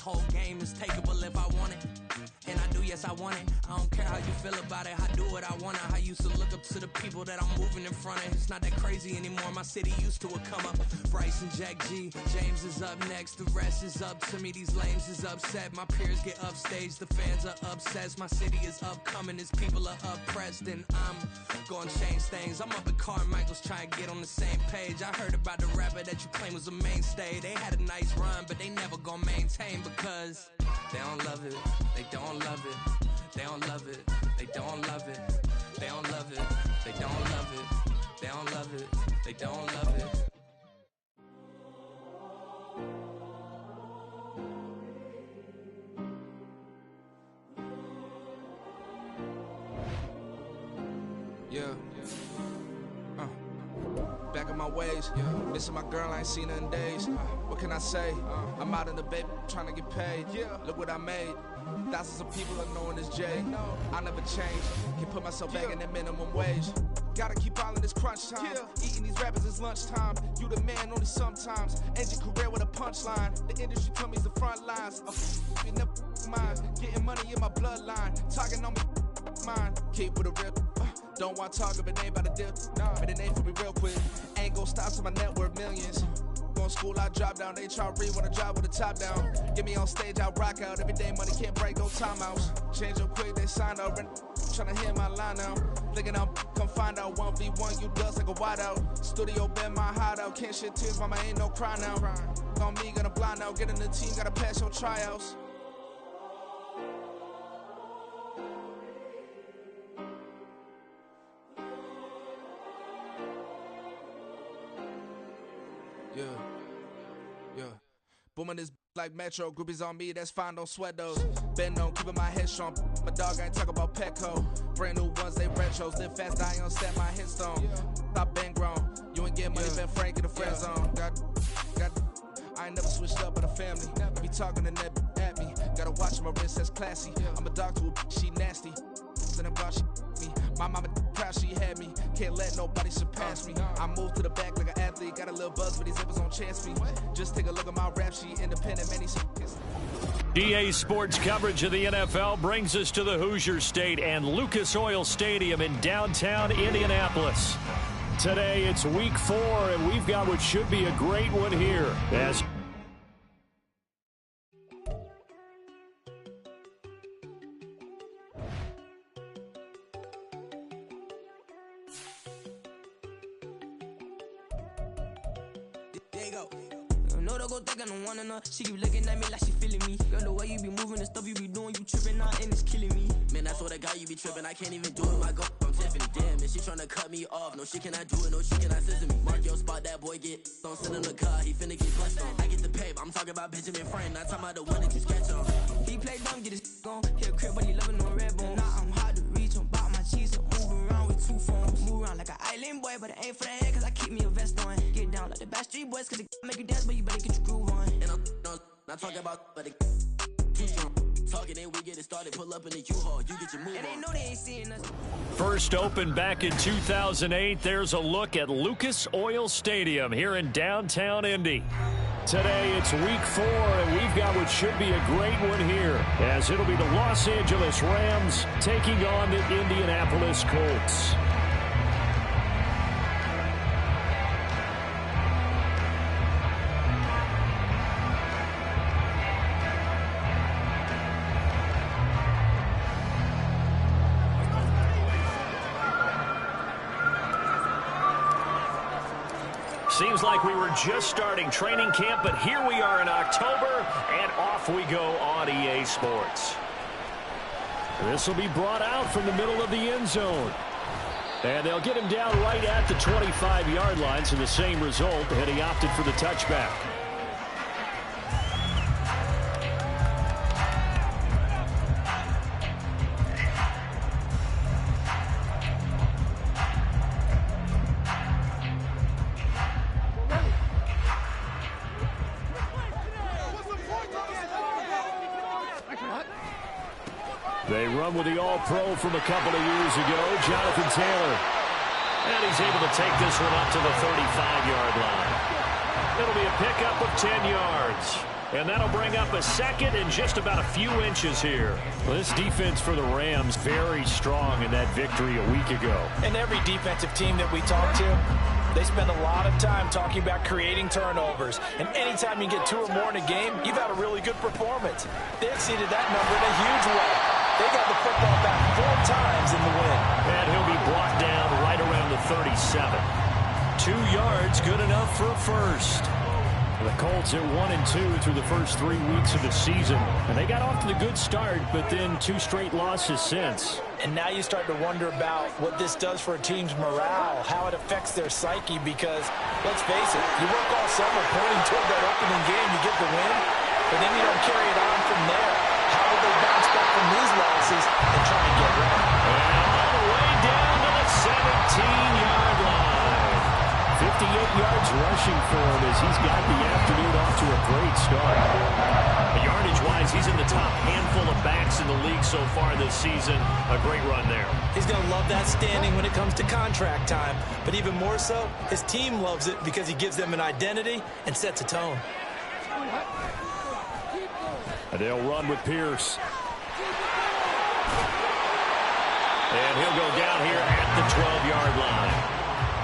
whole game is takeable if I want it. And I do, yes, I want it. I don't care how you feel about it. I do what I want. I used to look up to the people that I'm moving in front of. It's not that crazy anymore. My city used to a come up. Bryce and Jack G. James is up next. The rest is up to me. These lames is upset. My peers get upstage. The fans are obsessed. My city is upcoming. These people are oppressed. And I'm gonna change things. I'm up at Carmichael's trying to get on the same page. I heard about the rapper that you claim was a mainstay. They had a nice run, but they never gonna maintain because they don't love it. They don't love it. They don't love it. They don't love it. They don't love it. They don't love it. They don't love it. They don't love it. Yeah. Back in my ways, missing my girl, I ain't seen her in days. What can I say? I'm out in the baby, trying to get paid. Look what I made. Thousands of people are knowing this J. I never change. Can put myself back in that minimum wage. Gotta keep all in this crunch time. Eating these rappers is lunchtime. You the man only sometimes. End your career with a punchline. The industry told me it's the front lines. You never mind. Getting money in my bloodline. Talking on me, mine. Keep with a real. Don't want to talk if it ain't about the deal. But it ain't for me real quick. Ain't gon' stop till my net worth millions. Going school, I drop down. They try to read when I drop with the top down. Get me on stage, I rock out. Every day money can't break, no timeouts. Change up quick, they sign up. Tryna hear my line now. Thinking I'm come find out 1v1, you dust like a wideout. Studio been my hideout. Can't shed tears, mama ain't no cry now. On me, gonna blind out. Get in the team, gotta pass your tryouts. Yeah. Booming this like Metro. Groupies on me, that's fine, don't sweat those. Been on, keeping my head strong. My dog ain't talk about Petco. Brand new ones, they retros. Live fast, die on set, my headstone. Stop been grown. You ain't getting money, been Frank in the friend zone. Got. I ain't never switched up with a family. Be talking to that at me. Gotta watch my wrist, that's classy. I'm a dog to a she nasty. And I'm glad she me. My mama proud she had me. Can't let nobody surpass me. I moved to the back like an athlete. Got a little buzz, but these zippers on chance me. Just take a look at my rap sheet. Independent, many. EA Sports coverage of the NFL brings us to the Hoosier State and Lucas Oil Stadium in downtown Indianapolis. Today it's week 4, and we've got what should be a great one here. As she keep looking at me like she feeling me. Girl, the way you be moving and stuff you be doing, you tripping out and it's killing me. Man, I swear to God, you be tripping. I can't even do it. My girl, I'm Tiffany. Damn, and she tryna cut me off. No, she cannot do it. No, she cannot scissor me. Mark your spot, that boy get. Don't sit in the car. He finna get blessed on. I get the pay, but I'm talking about Benjamin Franklin. Not talking about the one that you sketch on. He play dumb, get his gone. Hit a crib, but he loving on red bone. Now I'm hard to reach. I'm about my cheese. I'm moving around with 2 phones. Move around like an island boy, but it ain't for the head, cause I keep me a vest on. Get down like the Backstreet Boys, cause it make you dance, but you better get your groove on. And I'm not talking about, but it too strong. Talking, then we get it started. Pull up in the U-Haul, you get your move on. And they know they ain't seeing us. First opened back in 2008, there's a look at Lucas Oil Stadium here in downtown Indy. Today it's week 4, and we've got what should be a great one here, as it'll be the Los Angeles Rams taking on the Indianapolis Colts. Seems like we were just starting training camp, but here we are in October, and off we go on EA Sports. This will be brought out from the middle of the end zone. And they'll get him down right at the 25-yard line, so the same result, and he opted for the touchback. They run with the All-Pro from a couple of years ago, Jonathan Taylor. And he's able to take this one up to the 35-yard line. It'll be a pickup of 10 yards. And that'll bring up a second and just about a few inches here. Well, this defense for the Rams very strong in that victory a week ago. And every defensive team that we talk to, they spend a lot of time talking about creating turnovers. And anytime you get 2 or more in a game, you've had a really good performance. They exceeded that number in a huge way. They got the football back 4 times in the win. And he'll be brought down right around the 37. 2 yards, good enough for a first. The Colts are 1-2 through the first 3 weeks of the season. And they got off to the good start, but then 2 straight losses since. And now you start to wonder about what this does for a team's morale, how it affects their psyche, because, let's face it, you work all summer pointing toward that opening game, you get the win, but then you don't carry it on from there. How will they bounce back from these losses and try to get ready? And all the way down to the 17-yard line. 58 yards rushing for him as he's got the afternoon off to a great start. Yardage-wise, he's in the top handful of backs in the league so far this season. A great run there. He's going to love that standing when it comes to contract time. But even more so, his team loves it because he gives them an identity and sets a tone. And they'll run with Pierce. And he'll go down here at the 12-yard line.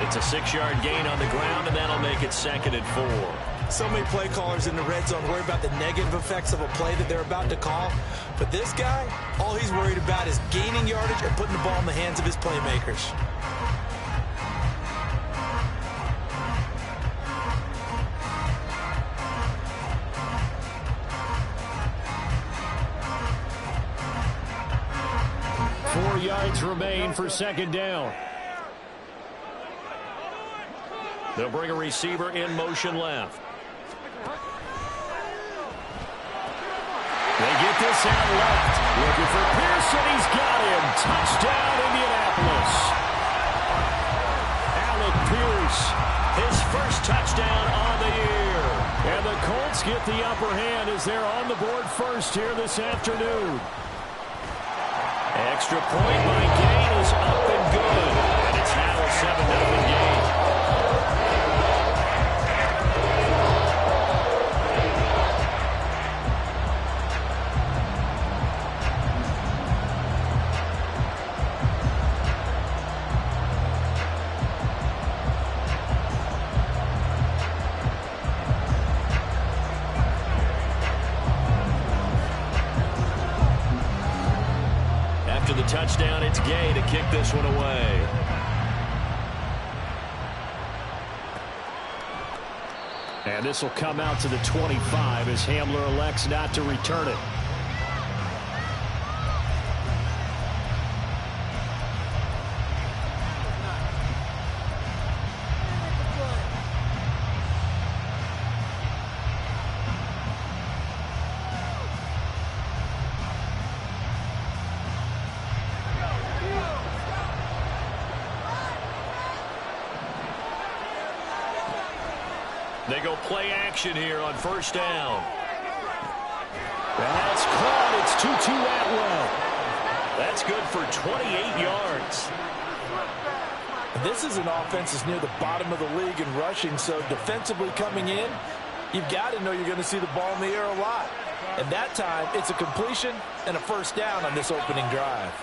It's a 6-yard gain on the ground, and that'll make it 2nd and 4. So many play callers in the red zone worry about the negative effects of a play that they're about to call. But this guy, all he's worried about is gaining yardage and putting the ball in the hands of his playmakers. Four yards remain for 2nd down. They'll bring a receiver in motion left. They get this out left. Looking for Pearson. He's got him. Touchdown, Indianapolis. Alec Pierce, his first touchdown on the year. And the Colts get the upper hand as they're on the board first here this afternoon. Extra point by Gain is up and good. And it's now a 7-0 game. After the touchdown, it's Gay to kick this one away. And this will come out to the 25 as Hamler elects not to return it. They go play action here on 1st down. That's caught. It's Tutu Atwell. That's good for 28 yards. This is an offense that's near the bottom of the league in rushing, so defensively coming in, you've got to know you're going to see the ball in the air a lot. And that time, it's a completion and a 1st down on this opening drive.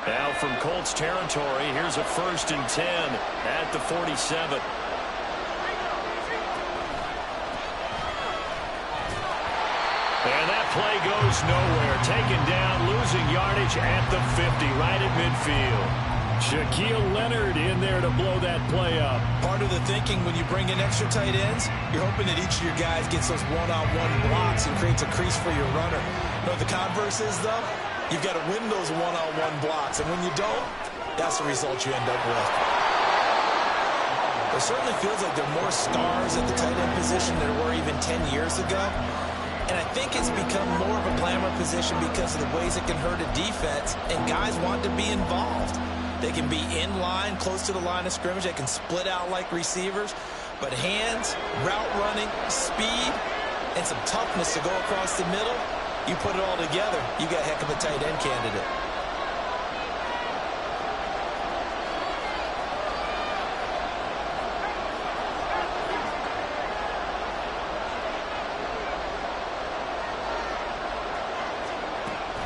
Now from Colts territory, here's a 1st and 10 at the 47. And that play goes nowhere. Taken down, losing yardage at the 50, right at midfield. Shaquille Leonard in there to blow that play up. Part of the thinking when you bring in extra tight ends, you're hoping that each of your guys gets those one-on-one blocks and creates a crease for your runner. You know what the converse is, though? You've got to win those one-on-one blocks, and when you don't, that's the result you end up with. It certainly feels like there are more stars at the tight end position than there were even 10 years ago. And I think it's become more of a glamour position because of the ways it can hurt a defense, and guys want to be involved. They can be in line, close to the line of scrimmage. They can split out like receivers. But hands, route running, speed, and some toughness to go across the middle, You put it all together, you got a heck of a tight end candidate.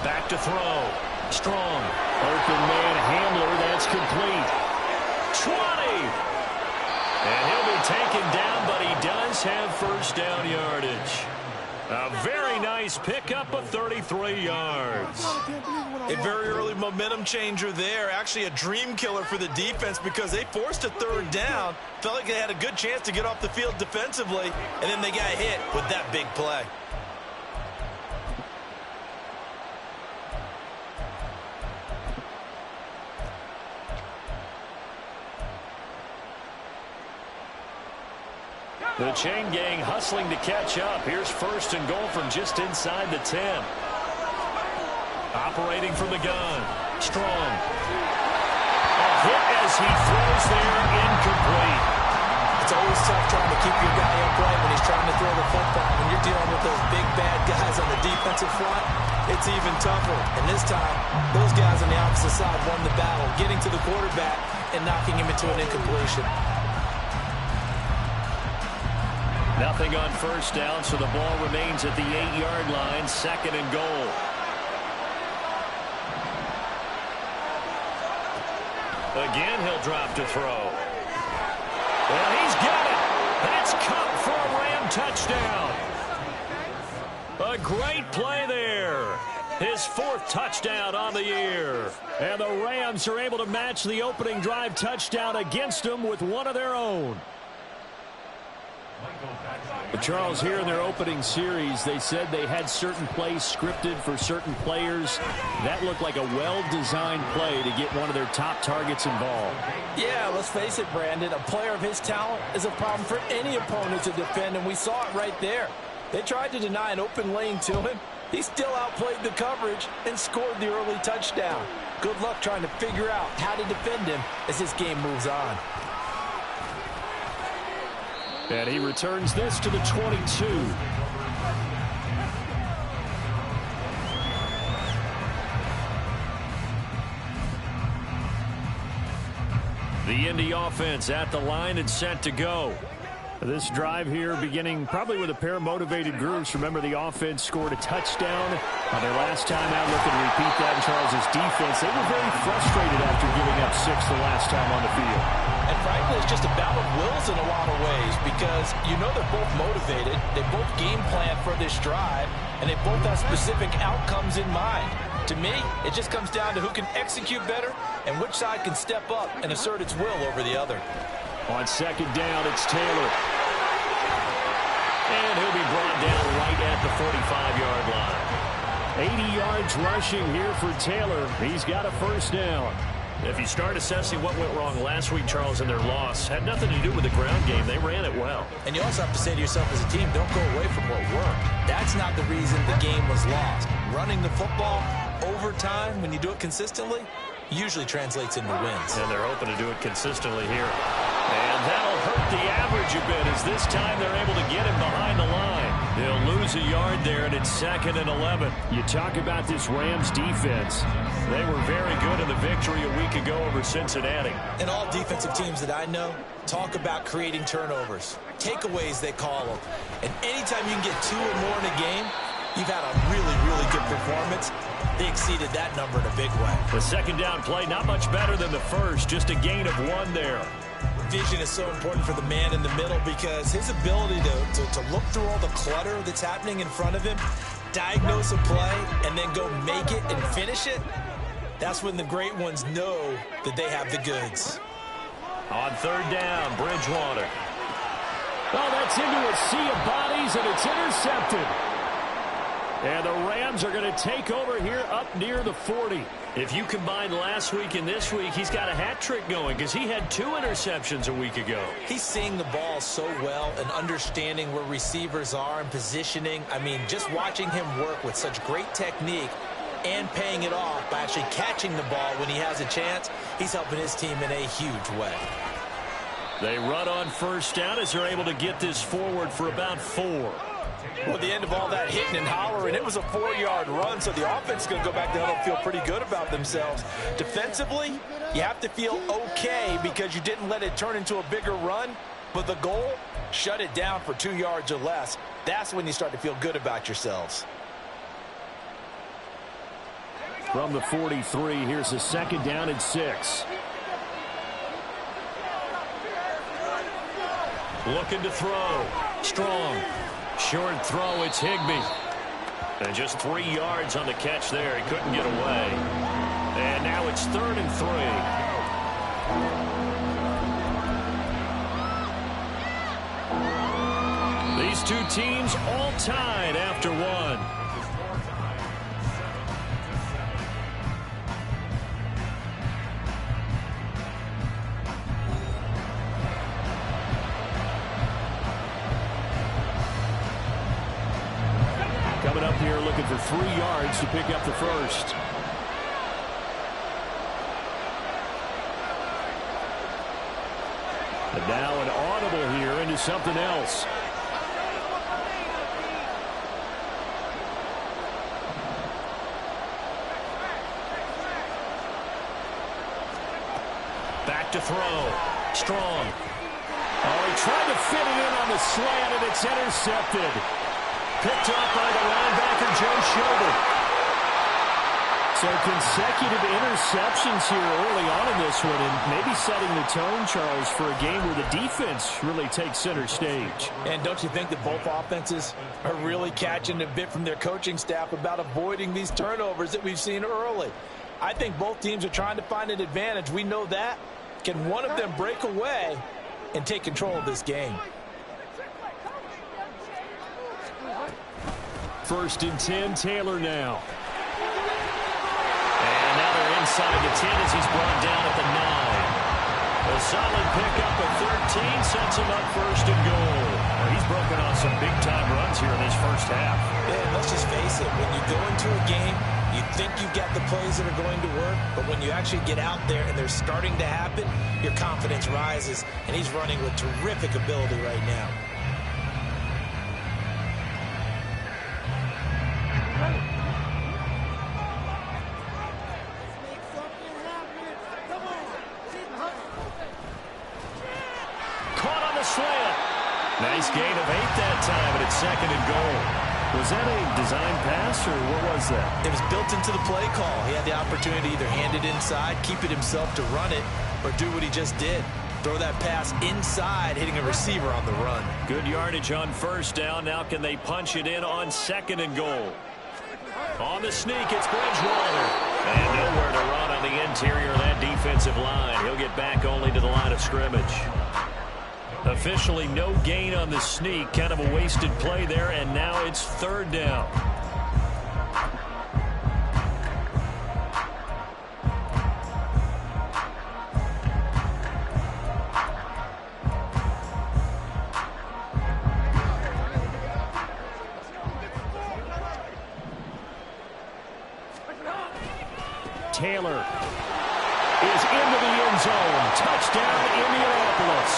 Back to throw. Strong. Open man Hamler. That's complete. 20. And he'll be taken down, but he does have first down yardage. A very nice pickup of 33 yards. A very early momentum changer there. Actually a dream killer for the defense because they forced a third down. Felt like they had a good chance to get off the field defensively, and then they got hit with that big play. The chain gang hustling to catch up. Here's first and goal from just inside the 10. Operating from the gun. Strong. A hit as he throws there, incomplete. It's always tough trying to keep your guy upright when he's trying to throw the football. When you're dealing with those big, bad guys on the defensive front, it's even tougher. And this time, those guys on the opposite side won the battle, getting to the quarterback and knocking him into an incompletion. Nothing on first down, so the ball remains at the 8-yard line, second and goal. Again, he'll drop to throw. And he's got it. That's caught for a Ram touchdown. A great play there. His fourth touchdown on the year. And the Rams are able to match the opening drive touchdown against them with one of their own. Charles, here in their opening series, they said they had certain plays scripted for certain players. That looked like a well-designed play to get one of their top targets involved. Yeah, let's face it, Brandon. A player of his talent is a problem for any opponent to defend, and we saw it right there. They tried to deny an open lane to him. He still outplayed the coverage and scored the early touchdown. Good luck trying to figure out how to defend him as this game moves on. And he returns this to the 22. The Indy offense at the line and set to go. This drive here beginning probably with a pair of motivated groups. Remember, the offense scored a touchdown on their last time out. Looking to repeat that in Charles's defense. They were very frustrated after giving up 6 the last time on the field. And frankly, it's just a battle of wills in a lot of ways because you know they're both motivated. They both game plan for this drive, and they both have specific outcomes in mind. To me, it just comes down to who can execute better and which side can step up and assert its will over the other. On second down, it's Taylor. And he'll be brought down right at the 45-yard line. 80 yards rushing here for Taylor. He's got a first down. If you start assessing what went wrong last week, Charles, in their loss, had nothing to do with the ground game. They ran it well. And you also have to say to yourself as a team, don't go away from what worked. That's not the reason the game was lost. Running the football over time, when you do it consistently, usually translates into wins. And they're hoping to do it consistently here. And that'll hurt the average a bit as this time they're able to get him behind the line. They'll lose a yard there, and it's 2nd and 11. You talk about this Rams defense. They were very good in the victory a week ago over Cincinnati. And all defensive teams that I know talk about creating turnovers. Takeaways, they call them. And anytime you can get 2 or more in a game, you've had a really, really good performance. They exceeded that number in a big way. The second down play, not much better than the first, just a gain of 1 there. Vision is so important for the man in the middle because his ability to look through all the clutter that's happening in front of him, diagnose a play, and then go make it and finish it, that's when the great ones know that they have the goods. On third down, Bridgewater. Oh, that's into a sea of bodies, and it's intercepted. And the Rams are going to take over here up near the 40. If you combine last week and this week, he's got a hat trick going because he had 2 interceptions a week ago. He's seeing the ball so well and understanding where receivers are and positioning. I mean, just watching him work with such great technique and paying it off by actually catching the ball when he has a chance, he's helping his team in a huge way. They run on first down as they're able to get this forward for about 4. Well, the end of all that hitting and hollering, it was a 4-yard run, so the offense is going to go back down and feel pretty good about themselves. Defensively, you have to feel okay because you didn't let it turn into a bigger run, but the goal, shut it down for 2 yards or less. That's when you start to feel good about yourselves. From the 43, here's a 2nd down and 6. Looking to throw. Strong. Short throw, it's Higbee. And just 3 yards on the catch there. He couldn't get away. And now it's 3rd and 3. These two teams all tied after one. Coming up here looking for 3 yards to pick up the first. And now an audible here into something else. Back to throw. Strong. Oh, he tried to fit it in on the slant, and it's intercepted. Picked up by the linebacker, Joe Schobert. So consecutive interceptions here early on in this one, and maybe setting the tone, Charles, for a game where the defense really takes center stage. And don't you think that both offenses are really catching a bit from their coaching staff about avoiding these turnovers that we've seen early? I think both teams are trying to find an advantage. We know that. Can one of them break away and take control of this game? 1st and 10, Taylor now. And now they're inside the 10 as he's brought down at the 9. A solid pickup of 13 sets him up 1st and goal. Well, he's broken on some big-time runs here in this first half. And let's just face it, when you go into a game, you think you've got the plays that are going to work, but when you actually get out there and they're starting to happen, your confidence rises, and he's running with terrific ability right now. Slant. Nice gain of 8 that time, and it's 2nd and goal. Was that a design pass, or what was that? It was built into the play call. He had the opportunity to either hand it inside, keep it himself to run it, or do what he just did. Throw that pass inside, hitting a receiver on the run. Good yardage on 1st down. Now can they punch it in on 2nd and goal? On the sneak, it's Bridgewater. And nowhere to run on the interior of that defensive line. He'll get back only to the line of scrimmage. Officially no gain on the sneak. Kind of a wasted play there, and now it's 3rd down. Taylor is into the end zone. Touchdown, Indianapolis.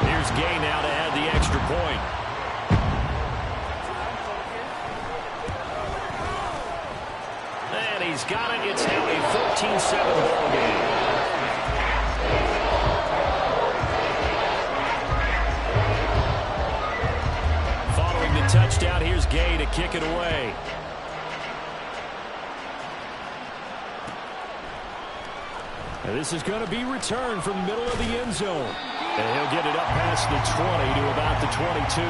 Here's Gay now to add the extra point. And he's got it. It's now a 14-7 ball game. Following the touchdown, here's Gay to kick it away. And this is going to be returned from the middle of the end zone. And he'll get it up past the 20 to about the 22.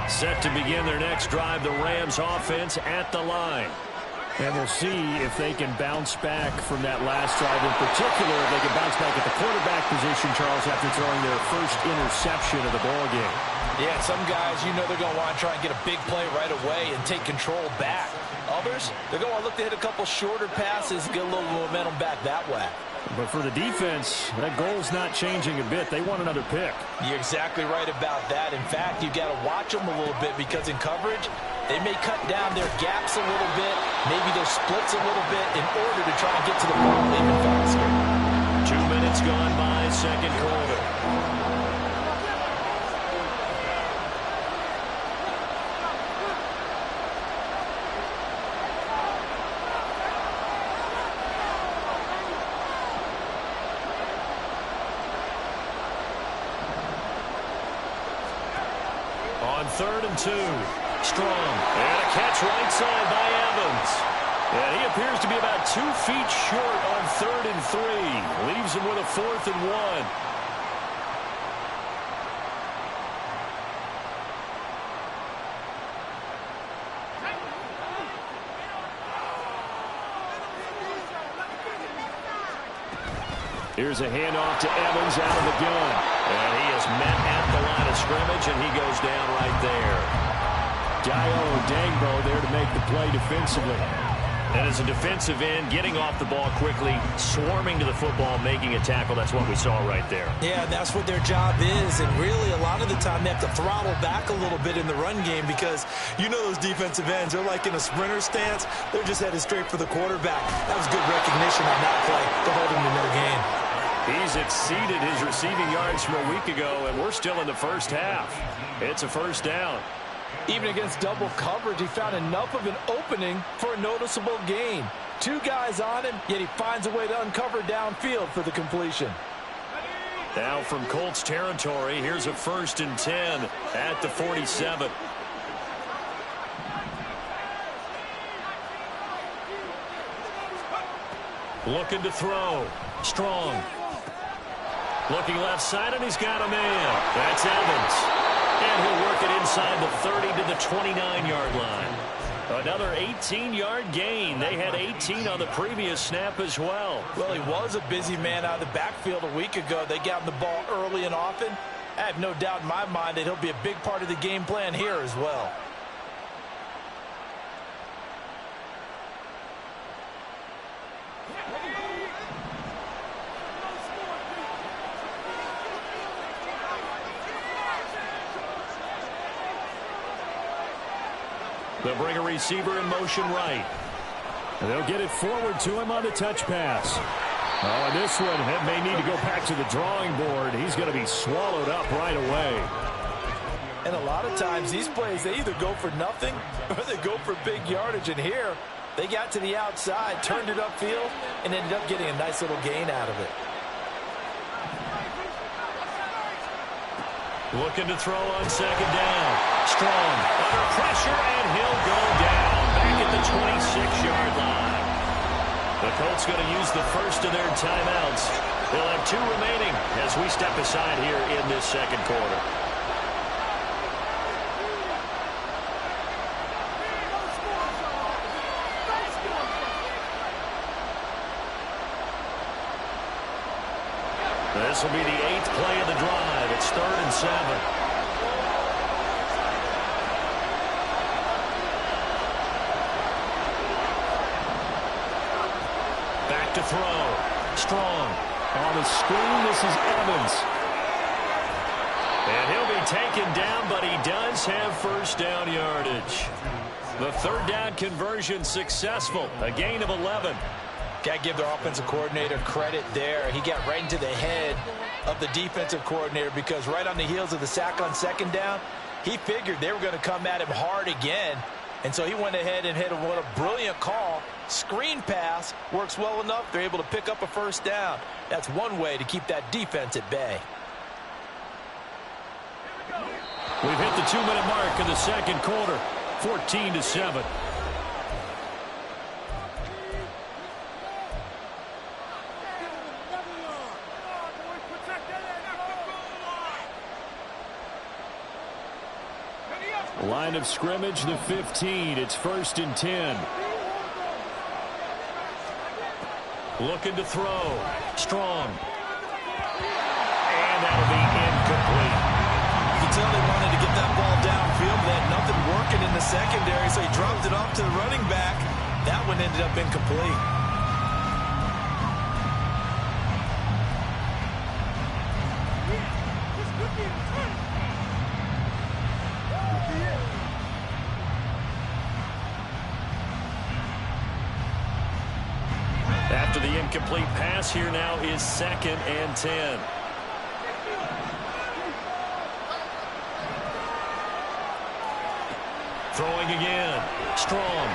Set to begin their next drive, the Rams offense at the line. And we'll see if they can bounce back from that last drive. In particular, if they can bounce back at the quarterback position, Charles, after throwing their first interception of the ballgame. Yeah, some guys, you know they're going to want to try and get a big play right away and take control back. Others, they're going to look to hit a couple shorter passes and get a little momentum back that way. But for the defense, that goal's not changing a bit. They want another pick. You're exactly right about that. In fact, you've got to watch them a little bit because in coverage, they may cut down their gaps a little bit, maybe their splits a little bit in order to try and get to the ball even faster. 2 minutes gone by, second quarter. On 3rd and 2, Strong, and a catch right side by Evans. And he appears to be about 2 feet short on 3rd and 3. Leaves him with a 4th and 1. Here's a handoff to Evans out of the gun. And he is met at the line of scrimmage, and he goes down right there. Dio Dangbo there to make the play defensively. And as a defensive end, getting off the ball quickly, swarming to the football, making a tackle, that's what we saw right there. Yeah, that's what their job is. And really, a lot of the time, they have to throttle back a little bit in the run game because you know those defensive ends, they're like in a sprinter stance. They're just headed straight for the quarterback. That was good recognition on that play to hold him in their game. He's exceeded his receiving yards from a week ago, and we're still in the first half. It's a first down. Even against double coverage, he found enough of an opening for a noticeable gain. 2 guys on him, yet he finds a way to uncover downfield for the completion. Now from Colts territory, here's a 1st and 10 at the 47. Looking to throw. Strong. Looking left side, and he's got a man. That's Evans. And he'll work it inside the 30 to the 29-yard line. Another 18-yard gain. They had 18 on the previous snap as well. Well, he was a busy man out of the backfield a week ago. They got him the ball early and often. I have no doubt in my mind that he'll be a big part of the game plan here as well. They'll bring a receiver in motion right. And they'll get it forward to him on the touch pass. Oh, and this one may need to go back to the drawing board. He's going to be swallowed up right away. And a lot of times these plays, they either go for nothing or they go for big yardage. And here, they got to the outside, turned it upfield, and ended up getting a nice little gain out of it. Looking to throw on 2nd down. Strong under pressure, and he'll go down back at the 26-yard line. The Colts going to use the first of their timeouts. They'll have 2 remaining as we step aside here in this second quarter. This will be the 8th play of the drive. It's 3rd and 7. Back to throw. Strong. On the screen, this is Evans. And he'll be taken down, but he does have first down yardage. The 3rd down conversion successful. A gain of 11. Got to give their offensive coordinator credit there. He got right into the head of the defensive coordinator because right on the heels of the sack on 2nd down, he figured they were going to come at him hard again. And so he went ahead and hit what a brilliant call. Screen pass works well enough. They're able to pick up a first down. That's one way to keep that defense at bay. We've hit the 2-minute mark of the second quarter. 14-7. Line of scrimmage, the 15. It's 1st and 10. Looking to throw. Strong. And that'll be incomplete. You can tell they wanted to get that ball downfield. They had nothing working in the secondary, so he dropped it off to the running back. That one ended up incomplete. After the incomplete pass, here now is 2nd and 10. Throwing again. Strong.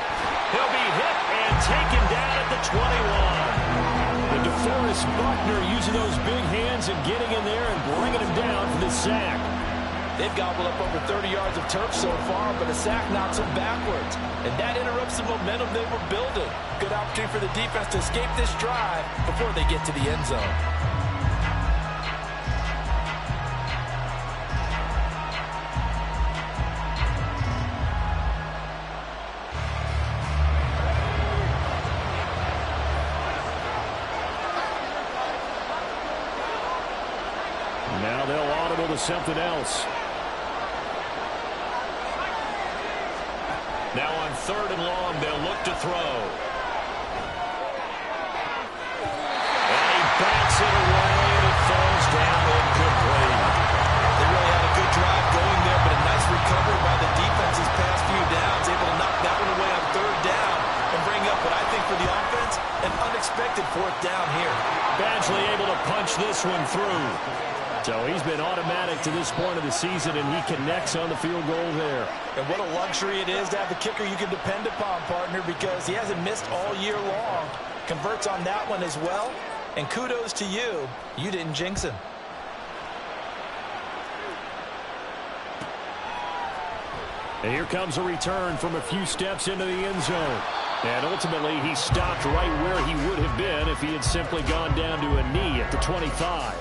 He'll be hit and taken down at the 21. The DeForest Buckner using those big hands and getting in there and bringing him down for the sack. They've gobbled up over 30 yards of turf so far, but a sack knocks them backwards. And that interrupts the momentum they were building. Good opportunity for the defense to escape this drive before they get to the end zone. Now they'll audible to something else. Now on 3rd and long, they'll look to throw. And he bats it away, and it falls down incomplete. They really had a good drive going there, but a nice recovery by the defense's past few downs, able to knock that one away on 3rd down and bring up what I think for the offense, an unexpected 4th down here. Badgley able to punch this one through. So he's been automatic to this point of the season, and he connects on the field goal there. And what a luxury it is to have a kicker you can depend upon, partner, because he hasn't missed all year long. Converts on that one as well. And kudos to you. You didn't jinx him. And here comes a return from a few steps into the end zone. And ultimately, he stopped right where he would have been if he had simply gone down to a knee at the 25.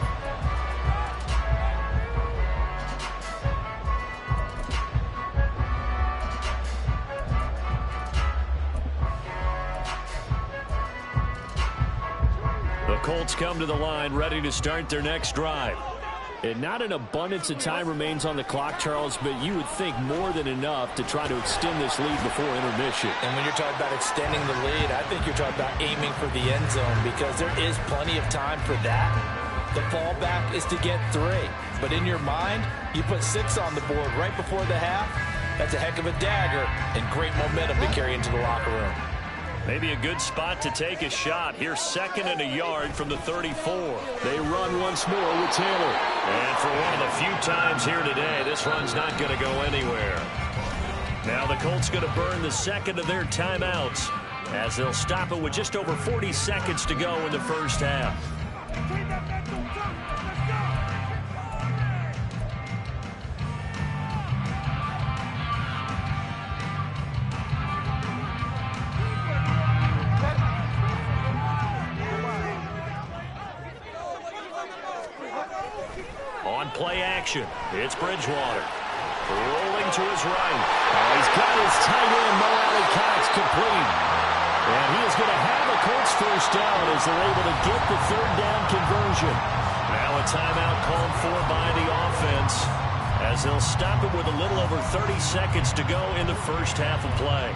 The Colts come to the line ready to start their next drive. And not an abundance of time remains on the clock, Charles, but you would think more than enough to try to extend this lead before intermission. And when you're talking about extending the lead, I think you're talking about aiming for the end zone because there is plenty of time for that. The fallback is to get 3. But in your mind, you put 6 on the board right before the half. That's a heck of a dagger and great momentum to carry into the locker room. Maybe a good spot to take a shot. Here's 2nd and a yard from the 34. They run once more with Taylor. And for one of the few times here today, this run's not going to go anywhere. Now the Colts going to burn the 2nd of their timeouts as they'll stop it with just over 40 seconds to go in the first half. Play action. It's Bridgewater. Rolling to his right. Oh, he's got his tight end, Mo Alley-Cox, complete. And he is going to have a Colts first down as they're able to get the 3rd down conversion. Now a timeout called for by the offense as they'll stop it with a little over 30 seconds to go in the first half of play.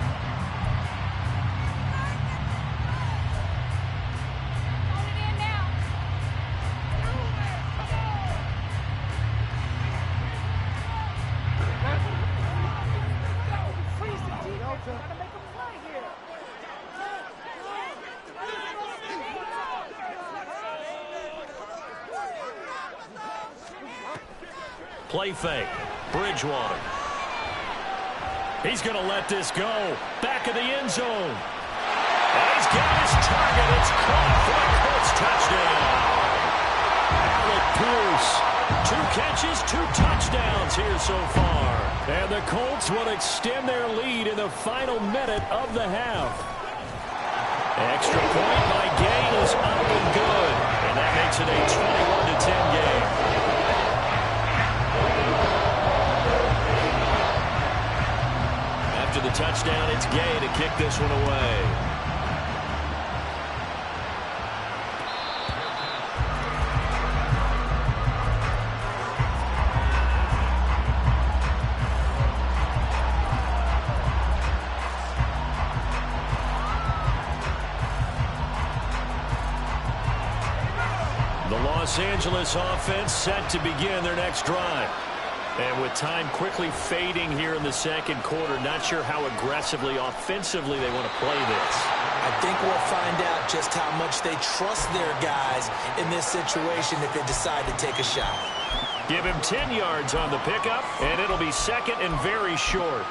Play fake. Bridgewater. He's going to let this go. Back of the end zone. And he's got his target. It's caught for a Colts touchdown. Alec Pierce. 2 catches, 2 touchdowns here so far. And the Colts will extend their lead in the final minute of the half. Extra point by Gay is up and good. And that makes it a 21-10 game. After the touchdown, it's Gay to kick this one away. The Los Angeles offense set to begin their next drive. And with time quickly fading here in the second quarter, not sure how aggressively, offensively they want to play this. I think we'll find out just how much they trust their guys in this situation if they decide to take a shot. Give him 10 yards on the pickup, and it'll be second and very short.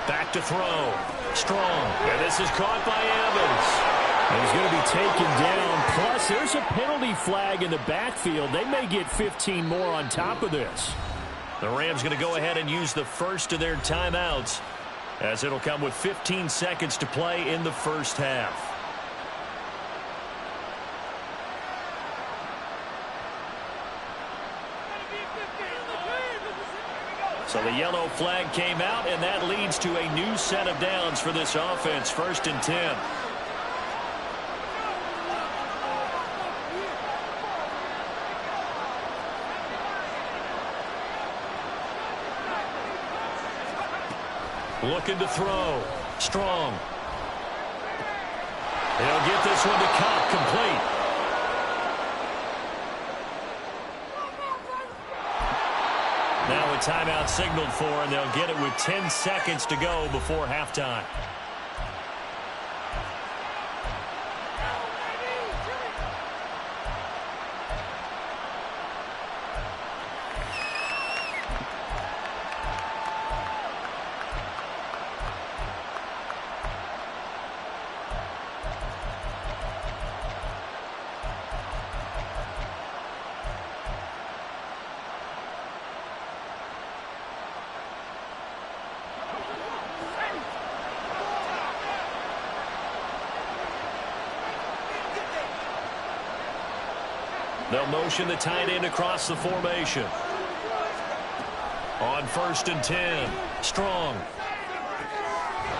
Back to throw. Strong. And this is caught by Evans. And he's going to be taken down. Plus, there's a penalty flag in the backfield. They may get 15 more on top of this. The Rams going to go ahead and use the first of their timeouts, as it'll come with 15 seconds to play in the first half. So the yellow flag came out, and that leads to a new set of downs for this offense. 1st and 10. Looking to throw. Strong. He'll get this one to Cobb, complete. Now a timeout signaled for, and they'll get it with 10 seconds to go before halftime. They'll motion the tight end across the formation. On 1st and 10. Strong.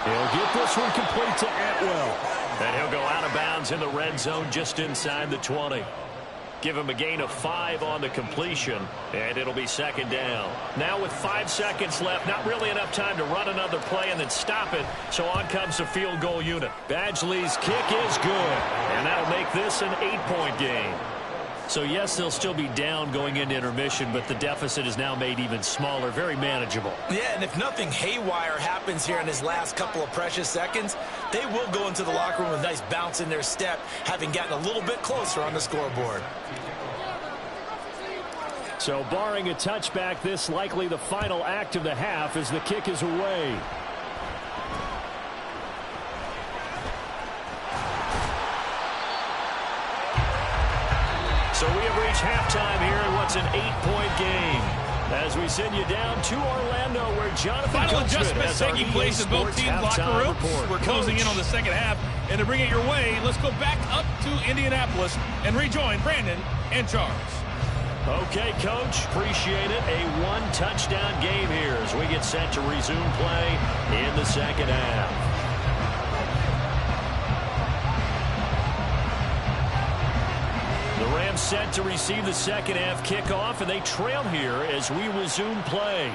He'll get this one complete to Atwell. And he'll go out of bounds in the red zone just inside the 20. Give him a gain of 5 on the completion, and it'll be 2nd down. Now with 5 seconds left, not really enough time to run another play and then stop it, so on comes the field goal unit. Badgley's kick is good, and that'll make this an 8-point game. So, yes, they'll still be down going into intermission, but the deficit is now made even smaller, very manageable. Yeah, and if nothing haywire happens here in his last couple of precious seconds, they will go into the locker room with a nice bounce in their step, having gotten a little bit closer on the scoreboard. So, barring a touchback, this likely the final act of the half as the kick is away. So we have reached halftime here in what's an 8-point game. As we send you down to Orlando, where Jonathan Final Coachman adjustments has taking our place in both teams' locker rooms. We're closing in on the second half. And to bring it your way, let's go back up to Indianapolis and rejoin Brandon and Charles. Okay, Coach, appreciate it. A 1-touchdown game here as we get set to resume play in the second half. The Rams set to receive the second half kickoff, and they trail here as we resume play.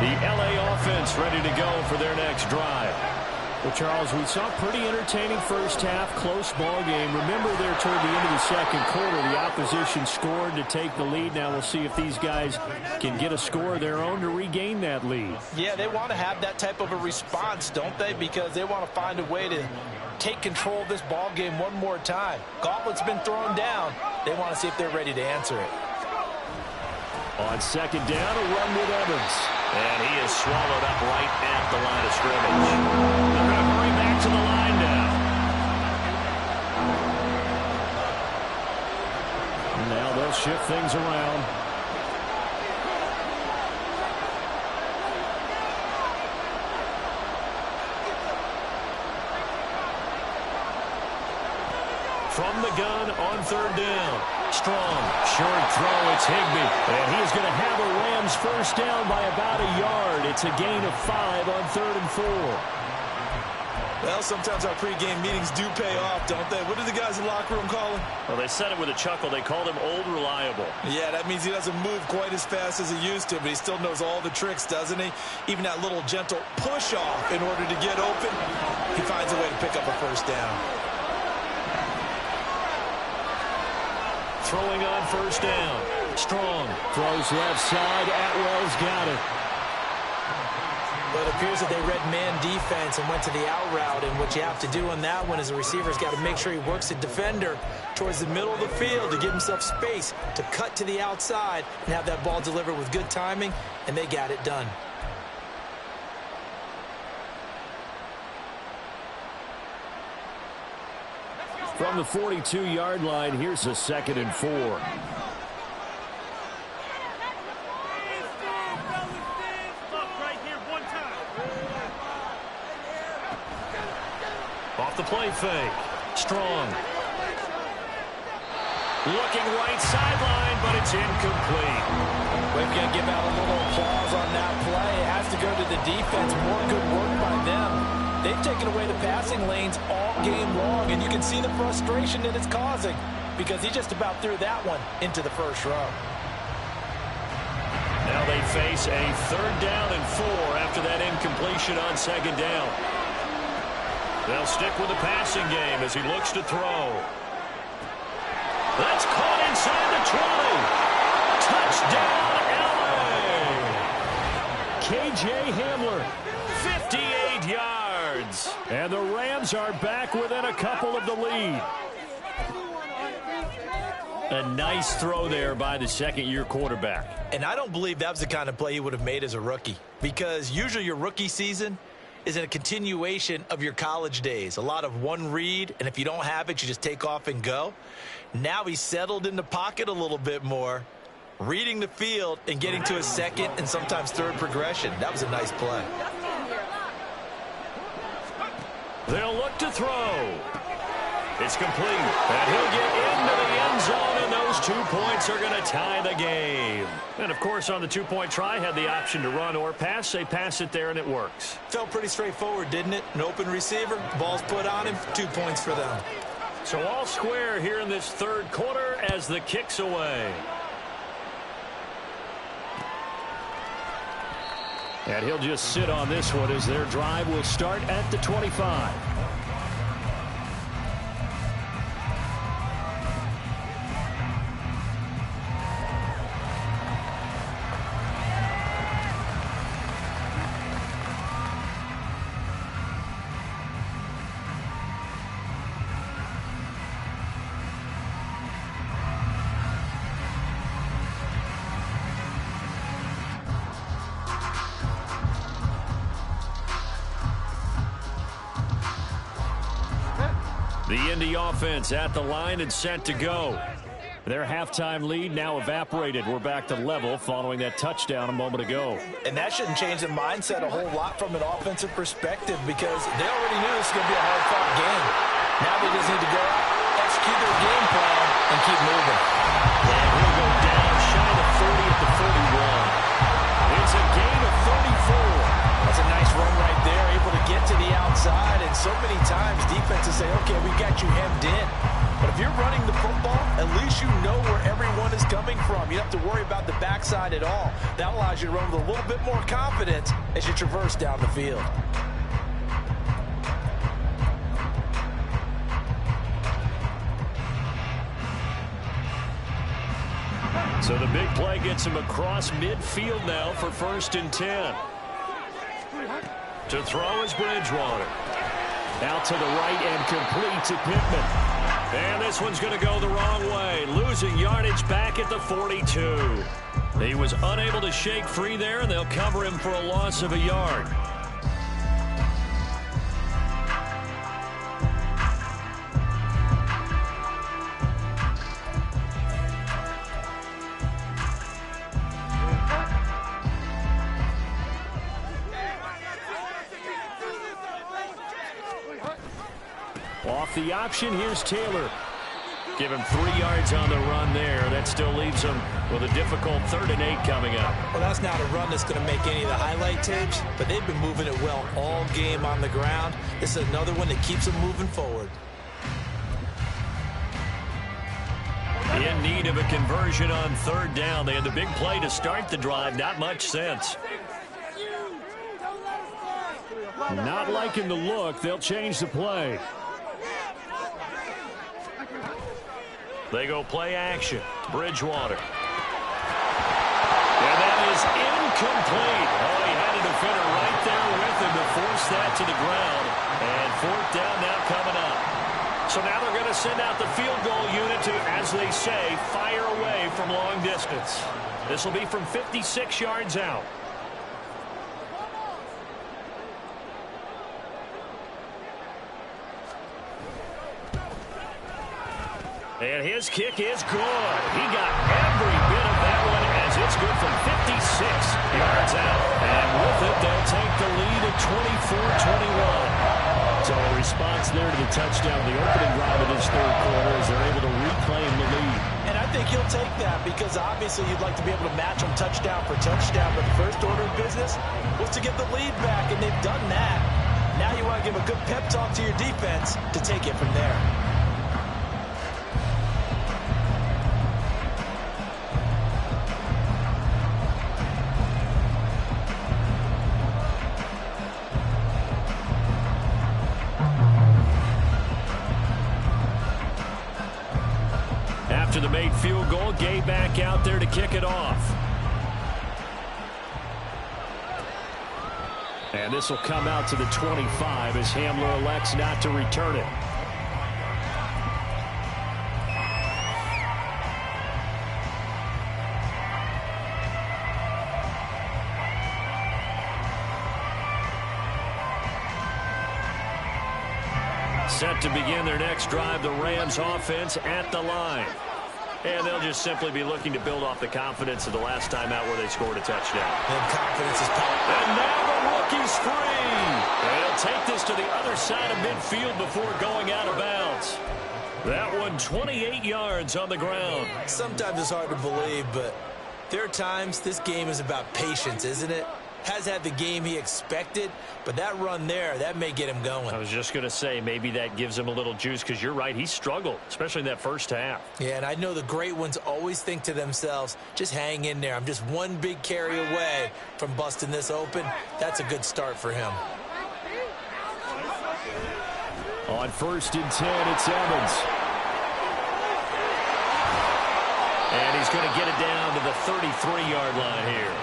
The LA offense ready to go for their next drive. Well, Charles, we saw a pretty entertaining first half, close ball game. Remember there toward the end of the second quarter, the opposition scored to take the lead. Now we'll see if these guys can get a score of their own to regain that lead. Yeah, they want to have that type of a response, don't they? Because they want to find a way to take control of this ball game one more time. Gauntlet's been thrown down. They want to see if they're ready to answer it. On second down, a run with Evans. And he is swallowed up right at the line of scrimmage. They're going to hurry back to the line now. Now they'll shift things around. from the gun on third down. Strong, short throw, it's Higbee. And he's going to have a Rams first down by about a yard. It's a gain of 5 on 3rd and 4. Well, sometimes our pregame meetings do pay off, don't they? What do the guys in the locker room call him? Well, they said it with a chuckle. They called him Old Reliable. Yeah, that means he doesn't move quite as fast as he used to, but he still knows all the tricks, doesn't he? Even that little gentle push-off in order to get open, he finds a way to pick up a first down. Throwing on first down. Strong throws left side. Atwell's got it. Well, it appears that they read man defense and went to the out route, and what you have to do on that one is the receiver's got to make sure he works the defender towards the middle of the field to give himself space to cut to the outside and have that ball delivered with good timing, and they got it done. From the 42-yard line, here's a 2nd and 4. Off the play fake. Strong. Looking right sideline, but it's incomplete. We've got to give out a little applause on that play. It has to go to the defense. More good work by them. They've taken away the passing lanes all game long, and you can see the frustration that it's causing because he just about threw that one into the first row. Now they face a 3rd down and 4 after that incompletion on 2nd down. They'll stick with the passing game as he looks to throw. That's caught inside the 20. Touchdown, LA! K.J. Hamler, 58 yards. And the Rams are back within a couple of the lead. A nice throw there by the second-year quarterback. And I don't believe that was the kind of play he would have made as a rookie, because usually your rookie season is a continuation of your college days. A lot of one read, and if you don't have it, you just take off and go. Now he's settled in the pocket a little bit more, reading the field and getting to his second and sometimes third progression. That was a nice play. They'll look to throw. It's complete, and he'll get into the end zone, and those 2 points are going to tie the game. And, of course, on the 2-point try, had the option to run or pass. They pass it there, and it works. Felt pretty straightforward, didn't it? An open receiver, ball's put on him, 2 points for them. So all square here in this 3rd quarter as the kick's away. And he'll just sit on this one as their drive will start at the 25. The Indy offense at the line and set to go. Their halftime lead now evaporated. We're back to level following that touchdown a moment ago. And that shouldn't change the mindset a whole lot from an offensive perspective because they already knew this was going to be a hard-fought game. Now they just need to go out, execute their game plan, and keep moving. And he'll go down shy of 40 at the 41. It's a gain of 34. That's a nice run right there, able to get to the outside. And so many times defenses say, okay, we got you hemmed in. But if you're running the football, at least you know where everyone is coming from. You don't have to worry about the backside at all. That allows you to run with a little bit more confidence as you traverse down the field. So the big play gets him across midfield now for 1st and 10. To throw is Bridgewater. Out to the right and complete to Pittman. And this one's going to go the wrong way. Losing yardage back at the 42. He was unable to shake free there, and they'll cover him for a loss of a yard. Off the option, here's Taylor. Give him 3 yards on the run there. That still leaves him with a difficult 3rd and 8 coming up. Well, that's not a run that's going to make any of the highlight tapes, but they've been moving it well all game on the ground. This is another one that keeps them moving forward. In need of a conversion on 3rd down. They had the big play to start the drive. Not much sense. Not liking the look. They'll change the play. They go play action. Bridgewater. And that is incomplete. Oh, he had a defender right there with him to force that to the ground. And 4th down now coming up. So now they're going to send out the field goal unit to, as they say, fire away from long distance. This will be from 56 yards out. And his kick is good. He got every bit of that one as it's good from 56 yards out. And with it, they'll take the lead at 24-21. So a response there to the touchdown, the opening drive of this 3rd quarter as they're able to reclaim the lead. And I think he'll take that because obviously you'd like to be able to match them touchdown for touchdown, but the first order of business was to get the lead back, and they've done that. Now you want to give a good pep talk to your defense to take it from there. After the made field goal, Gay back out there to kick it off. And this will come out to the 25 as Hamler elects not to return it. Set to begin their next drive, the Rams offense at the line. And they'll just simply be looking to build off the confidence of the last time out where they scored a touchdown. And confidence is powerful. And now the rookie's free. They'll take this to the other side of midfield before going out of bounds. That one 28 yards on the ground. Sometimes it's hard to believe, but there are times this game is about patience, isn't it? Has had the game he expected, but that run there, that may get him going. I was just going to say, maybe that gives him a little juice because you're right, he struggled, especially in that first half. Yeah, and I know the great ones always think to themselves, just hang in there. I'm just one big carry away from busting this open. That's a good start for him. On 1st and 10, it's Evans. And he's going to get it down to the 33-yard line here.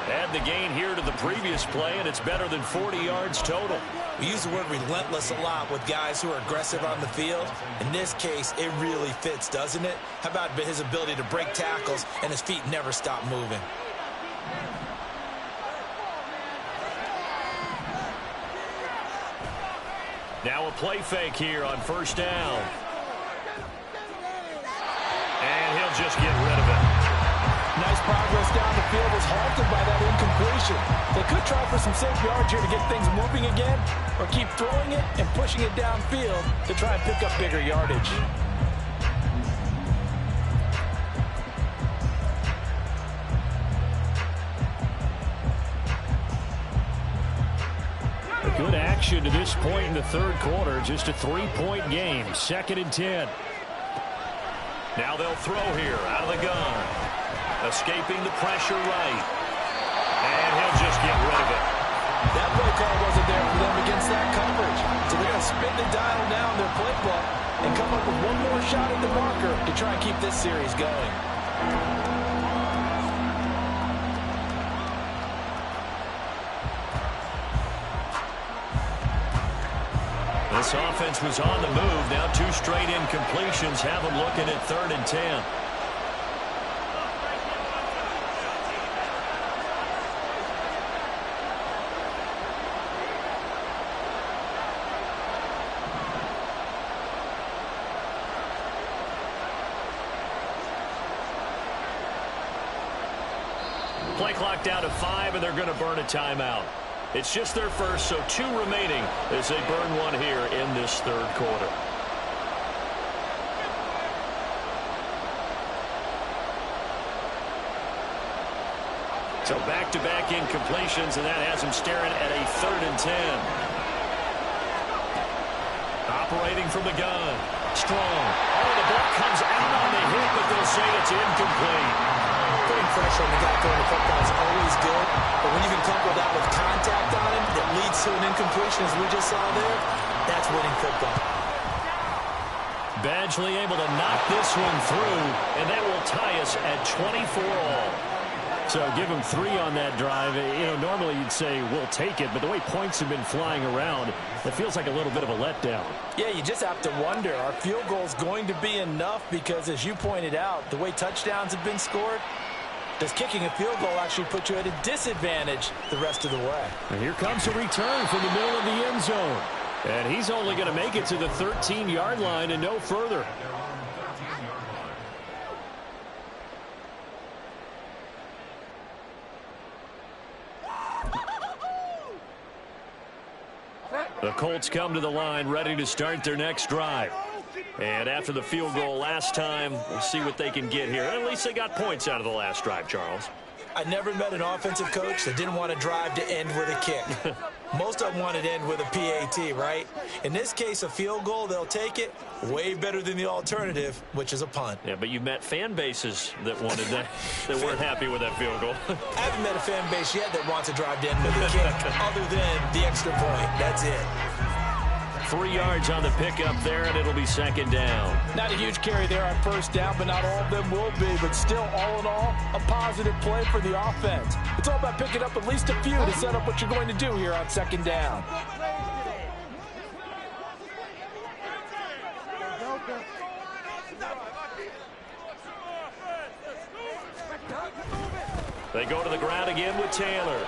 Add the gain here to the previous play, and it's better than 40 yards total. We use the word relentless a lot with guys who are aggressive on the field. In this case, it really fits, doesn't it? How about his ability to break tackles and his feet never stop moving? Now a play fake here on 1st down. And he'll just get rid of it. Nice progress down the field was halted by that incompletion. They could try for some safe yards here to get things moving again, or keep throwing it and pushing it downfield to try and pick up bigger yardage. A good action to this point in the 3rd quarter. Just a 3-point game. 2nd and 10. Now they'll throw here out of the gun. Escaping the pressure right. And he'll just get rid of it. That play call wasn't there for them against that coverage. So they're going to spin the dial now in their playbook and come up with one more shot at the marker to try and keep this series going. This offense was on the move. Now 2 straight incompletions have them looking at 3rd and 10. Play clock down to 5, and they're going to burn a timeout. It's just their first, so 2 remaining as they burn one here in this 3rd quarter. So back-to-back incompletions, and that has him staring at a 3rd and 10. Operating from the gun. Strong. Oh, the ball comes out on the hit, but they'll say it's incomplete. Putting pressure on the guy throwing the football is always good, but when you can couple that with contact on him that leads to an incompletion, as we just saw there, that's winning football. Badgley able to knock this one through, and that will tie us at 24 all. So give him 3 on that drive. You know, normally you'd say we'll take it, but the way points have been flying around, it feels like a little bit of a letdown. Yeah, you just have to wonder, are field goals going to be enough? Because as you pointed out, the way touchdowns have been scored, does kicking a field goal actually put you at a disadvantage the rest of the way? And here comes a return from the middle of the end zone. And he's only going to make it to the 13-yard line and no further. The Colts come to the line ready to start their next drive. And after the field goal last time, we'll see what they can get here. At least they got points out of the last drive, Charles. I never met an offensive coach that didn't want a drive to end with a kick. Most of them wanted to end with a PAT, right? In this case, a field goal, they'll take it. Way better than the alternative, which is a punt. Yeah, but you've met fan bases that wanted that, that weren't happy with that field goal. I haven't met a fan base yet that wants a drive to end with a kick, other than the extra point. That's it. 3 yards on the pickup there, and it'll be 2nd down. Not a huge carry there on 1st down, but not all of them will be. But still, all in all, a positive play for the offense. It's all about picking up at least a few to set up what you're going to do here on 2nd down. They go to the ground again with Taylor.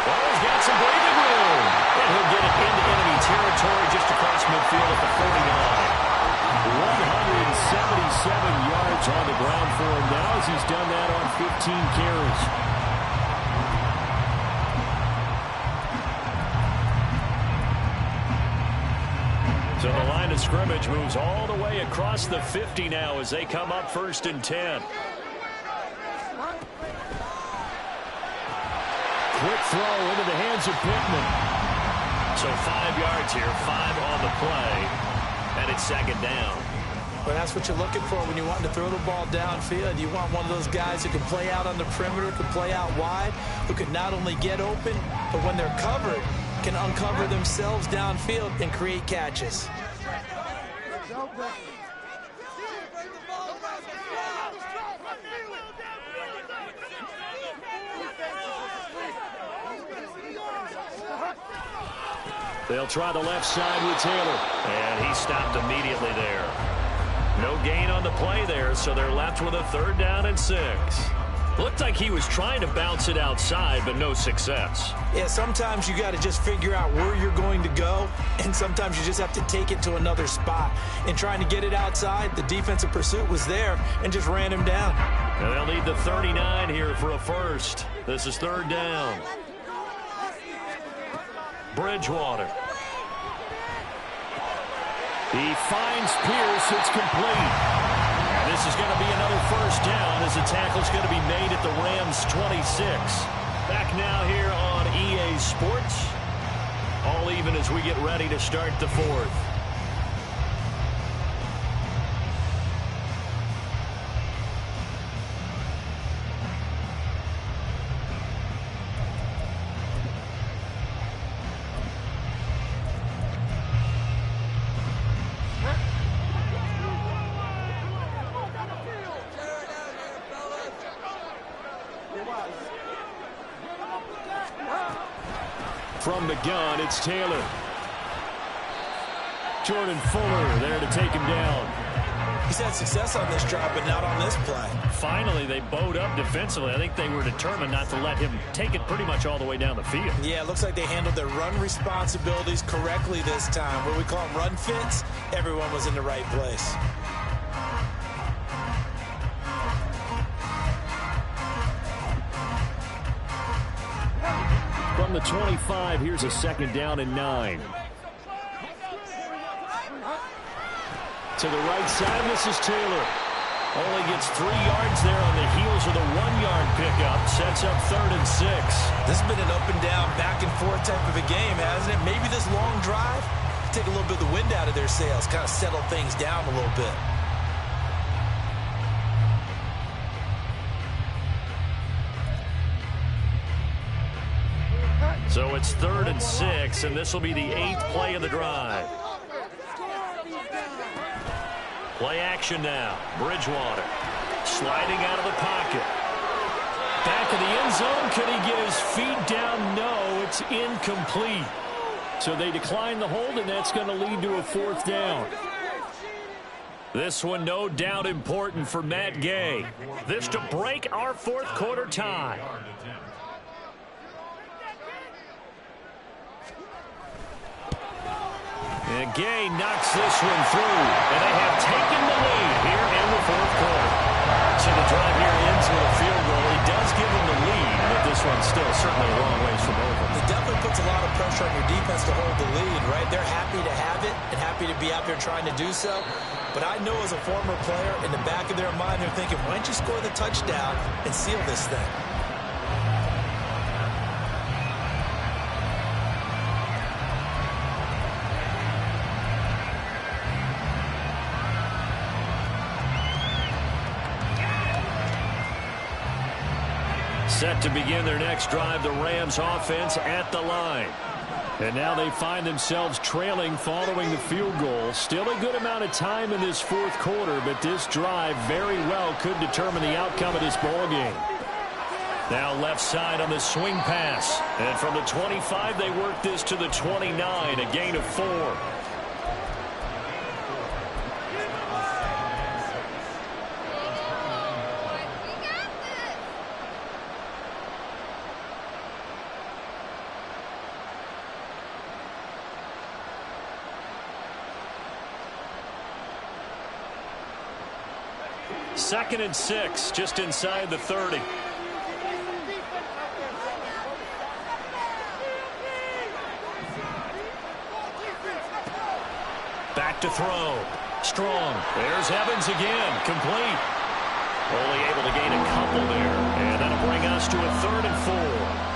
Well, he's got some breathing room. And he'll get it into enemy territory just across midfield at the 49. 177 yards on the ground for him now as he's done that on 15 carries. So the line of scrimmage moves all the way across the 50 now as they come up 1st and 10. Quick throw into the hands of Pittman. So 5 yards here, 5 on the play, and it's 2nd down. Well, that's what you're looking for when you want to throw the ball downfield. You want one of those guys who can play out on the perimeter, can play out wide, who can not only get open, but when they're covered, can uncover themselves downfield and create catches. They'll try the left side with Taylor. And he stopped immediately there. No gain on the play there, so they're left with a 3rd down and 6. Looked like he was trying to bounce it outside, but no success. Yeah, sometimes you got to just figure out where you're going to go, and sometimes you just have to take it to another spot. In trying to get it outside, the defensive pursuit was there and just ran him down. And they'll need the 39 here for a first. This is 3rd down. Bridgewater. He finds Pierce. It's complete. And this is going to be another 1st down as the tackle's going to be made at the Rams' 26. Back now here on EA Sports. All even as we get ready to start the 4th. From the gun, it's Taylor. Jordan Fuller there to take him down. He's had success on this drive, but not on this play. Finally, they bowed up defensively. I think they were determined not to let him take it pretty much all the way down the field. Yeah, it looks like they handled their run responsibilities correctly this time. What we call them run fits, everyone was in the right place. From the 25, here's a 2nd down and 9. To the right side, this is Taylor. Only gets 3 yards there on the heels of the 1-yard pickup. Sets up 3rd and 6. This has been an up and down, back and forth type of a game, hasn't it? Maybe this long drive, take a little bit of the wind out of their sails, kind of settle things down a little bit. So it's 3rd and 6, and this will be the 8th play of the drive. Play action now. Bridgewater sliding out of the pocket. Back of the end zone. Could he get his feet down? No, it's incomplete. So they decline the hold, and that's going to lead to a 4th down. This one no doubt important for Matt Gay. This to break our 4th quarter tie. And Gay knocks this one through, and they have taken the lead here in the 4th quarter. So the drive here ends with a field goal. It does give them the lead, but this one's still certainly a long ways from over. It definitely puts a lot of pressure on your defense to hold the lead, right? They're happy to have it and happy to be out there trying to do so. But I know as a former player, in the back of their mind, they're thinking, why don't you score the touchdown and seal this thing? Set to begin their next drive, the Rams offense at the line. And now they find themselves trailing following the field goal. Still a good amount of time in this 4th quarter, but this drive very well could determine the outcome of this ballgame. Now left side on the swing pass. And from the 25, they work this to the 29, a gain of 4. Second and 6, just inside the 30. Back to throw. Strong. There's Evans again. Complete. Only able to gain a couple there. And that'll bring us to a 3rd and 4.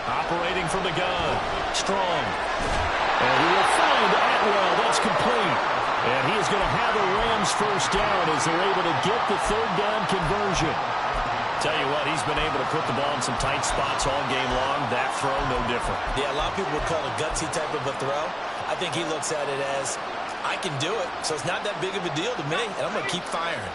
Operating from the gun. Strong. And he will find Atwell. That's complete. And he is going to have a Rams 1st down as they're able to get the 3rd down conversion. Tell you what, he's been able to put the ball in some tight spots all game long. That throw, no different. Yeah, a lot of people would call it a gutsy type of a throw. I think he looks at it as, I can do it, so it's not that big of a deal to me, and I'm going to keep firing.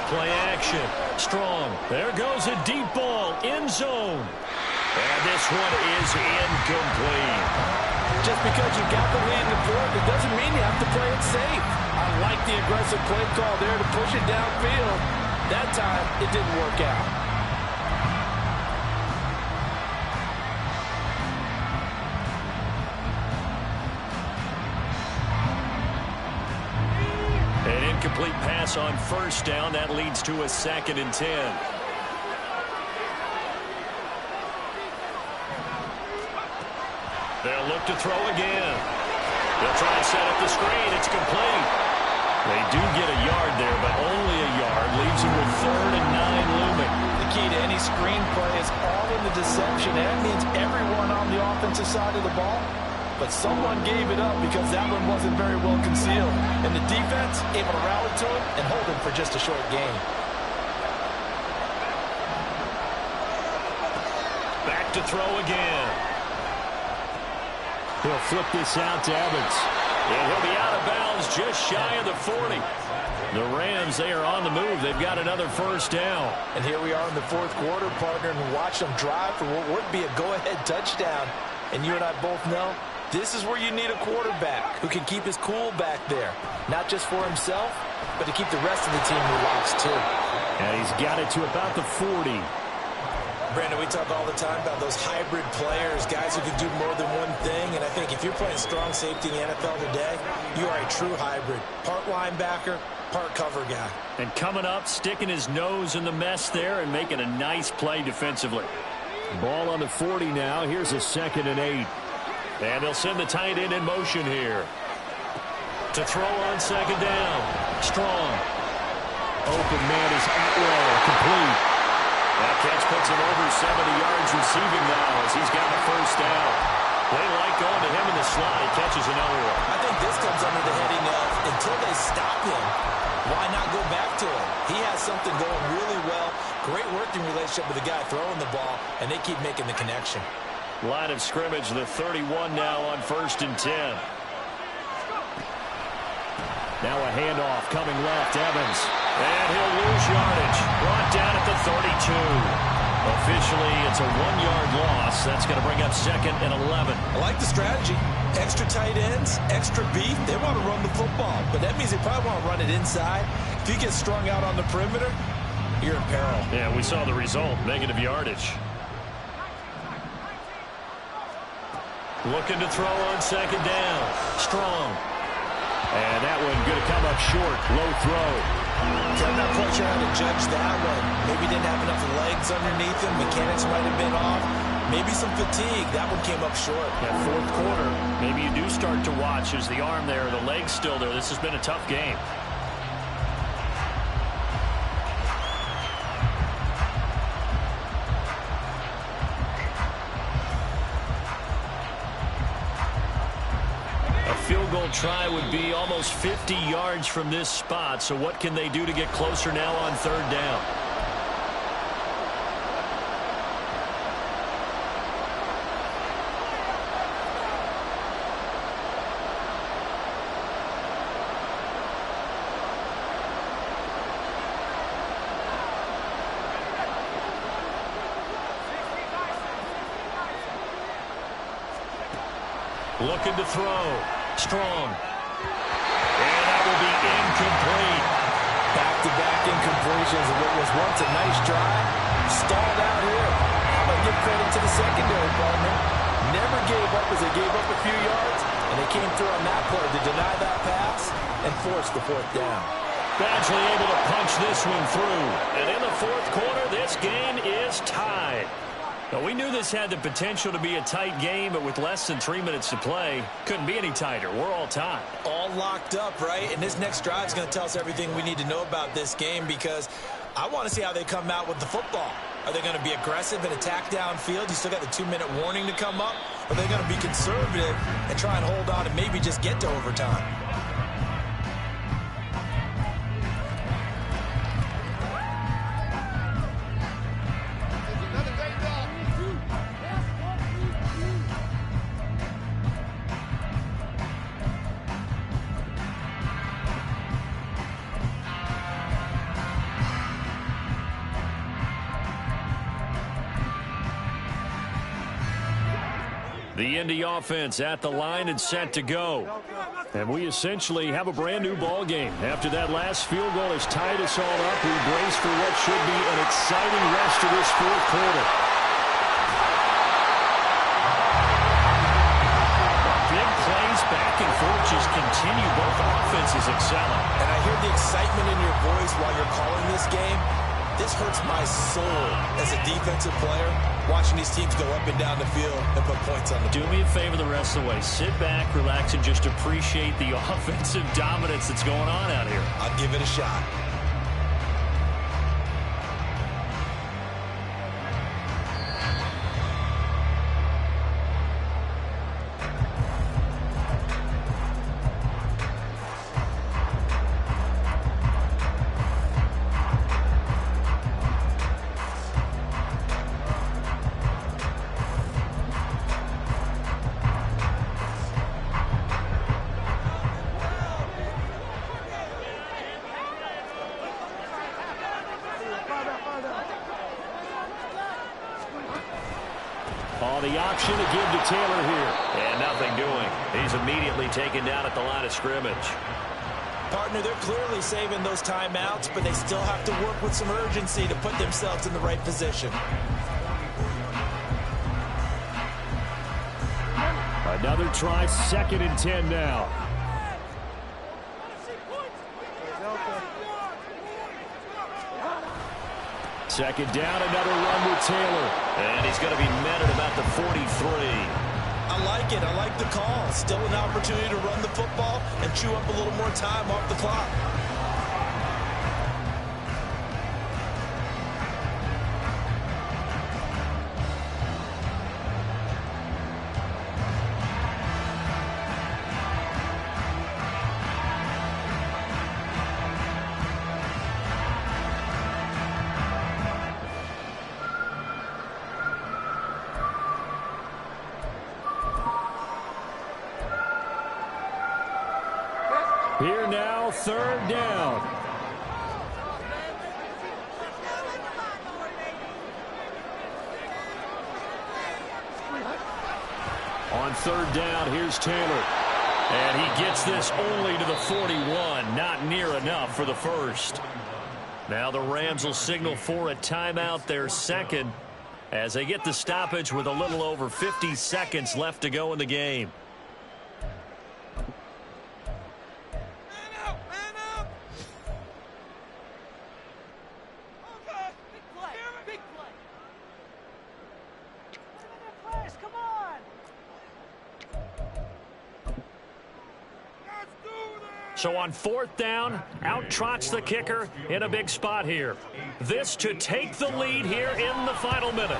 Play action. Strong. There goes a deep ball. End zone. And this one is incomplete. Just because you got the lead in the 4th, it doesn't mean you have to play it safe. I like the aggressive play call there to push it downfield. That time, it didn't work out. Incomplete pass on 1st down. That leads to a 2nd and 10. They'll look to throw again. They'll try and set up the screen. It's complete. They do get a yard there, but only a yard. Leaves them with 3rd and 9 looming. The key to any screen play is all in the deception. And that means everyone on the offensive side of the ball. But someone gave it up because that one wasn't very well concealed. And the defense able to rally to him and hold him for just a short gain. Back to throw again. He'll flip this out to Evans. And he'll be out of bounds just shy of the 40. The Rams, they are on the move. They've got another 1st down. And here we are in the 4th quarter, partner, and watch them drive for what would be a go-ahead touchdown. And you and I both know this is where you need a quarterback who can keep his cool back there. Not just for himself, but to keep the rest of the team relaxed too. And he's got it to about the 40. Brandon, we talk all the time about those hybrid players, guys who can do more than one thing. And I think if you're playing strong safety in the NFL today, you are a true hybrid. Part linebacker, part cover guy. And coming up, sticking his nose in the mess there and making a nice play defensively. Ball on the 40 now. Here's a 2nd and 8. And they'll send the tight end in motion here. To throw on 2nd down. Strong. Open man is Atwell. Complete. That catch puts him over 70 yards receiving now as he's got the 1st down. They like going to him in the slot. He catches another one. I think this comes under the heading of until they stop him, why not go back to him? He has something going really well. Great working relationship with the guy throwing the ball, and they keep making the connection. Line of scrimmage, the 31 now on 1st and 10. Now a handoff coming left, Evans. And he'll lose yardage. Brought down at the 32. Officially, it's a 1-yard loss. That's going to bring up 2nd and 11. I like the strategy. Extra tight ends, extra beef. They want to run the football, but that means they probably want to run it inside. If you get strung out on the perimeter, you're in peril. Yeah, we saw the result, negative yardage. Looking to throw on 2nd down. Strong. And that one going to come up short. Low throw. I'm not quite sure how to judge that one. Maybe didn't have enough legs underneath him. Mechanics might have been off. Maybe some fatigue. That one came up short. That 4th quarter, maybe you do start to watch. Is the arm there, the leg's still there. This has been a tough game. Field goal try would be almost 50 yards from this spot. So what can they do to get closer now on 3rd down? Looking to throw. Strong. And that will be incomplete. Back-to-back incompletions of what was once a nice drive. Stalled out here. How about give credit to the secondary partner? Never gave up as they gave up a few yards, and they came through on that play to deny that pass and force the 4th down. Badgley able to punch this one through. And in the 4th quarter, this game is tied. Now, we knew this had the potential to be a tight game, but with less than 3 minutes to play, couldn't be any tighter. We're all tied. All locked up, right? And this next drive is going to tell us everything we need to know about this game because I want to see how they come out with the football. Are they going to be aggressive and attack downfield? You still got the 2-minute warning to come up. Or are they going to be conservative and try and hold on and maybe just get to overtime? The Indy offense at the line and set to go. And we essentially have a brand new ball game. After that last field goal has tied us all up, we brace for what should be an exciting rest of this 4th quarter. Big plays back and forth just continue. Both offenses excelling. And I hear the excitement in your voice while you're calling this game. This hurts my soul as a defensive player, watching these teams go up and down the field and put points on the board. Do me a favor the rest of the way. Sit back, relax, and just appreciate the offensive dominance that's going on out here. I'll give it a shot. Oh, the option to give to Taylor here. And nothing doing. He's immediately taken down at the line of scrimmage. Partner, they're clearly saving those timeouts, but they still have to work with some urgency to put themselves in the right position. Another try, 2nd and 10 now. Second down, another run with Taylor. And he's going to be met at about the 43. I like it. I like the call. Still an opportunity to run the football and chew up a little more time off the clock. Here now, 3rd down. On 3rd down, here's Taylor. And he gets this only to the 41. Not near enough for the first. Now the Rams will signal for a timeout, their second, as they get the stoppage with a little over 50 seconds left to go in the game. So on 4th down, out trots the kicker in a big spot here. This to take the lead here in the final minute.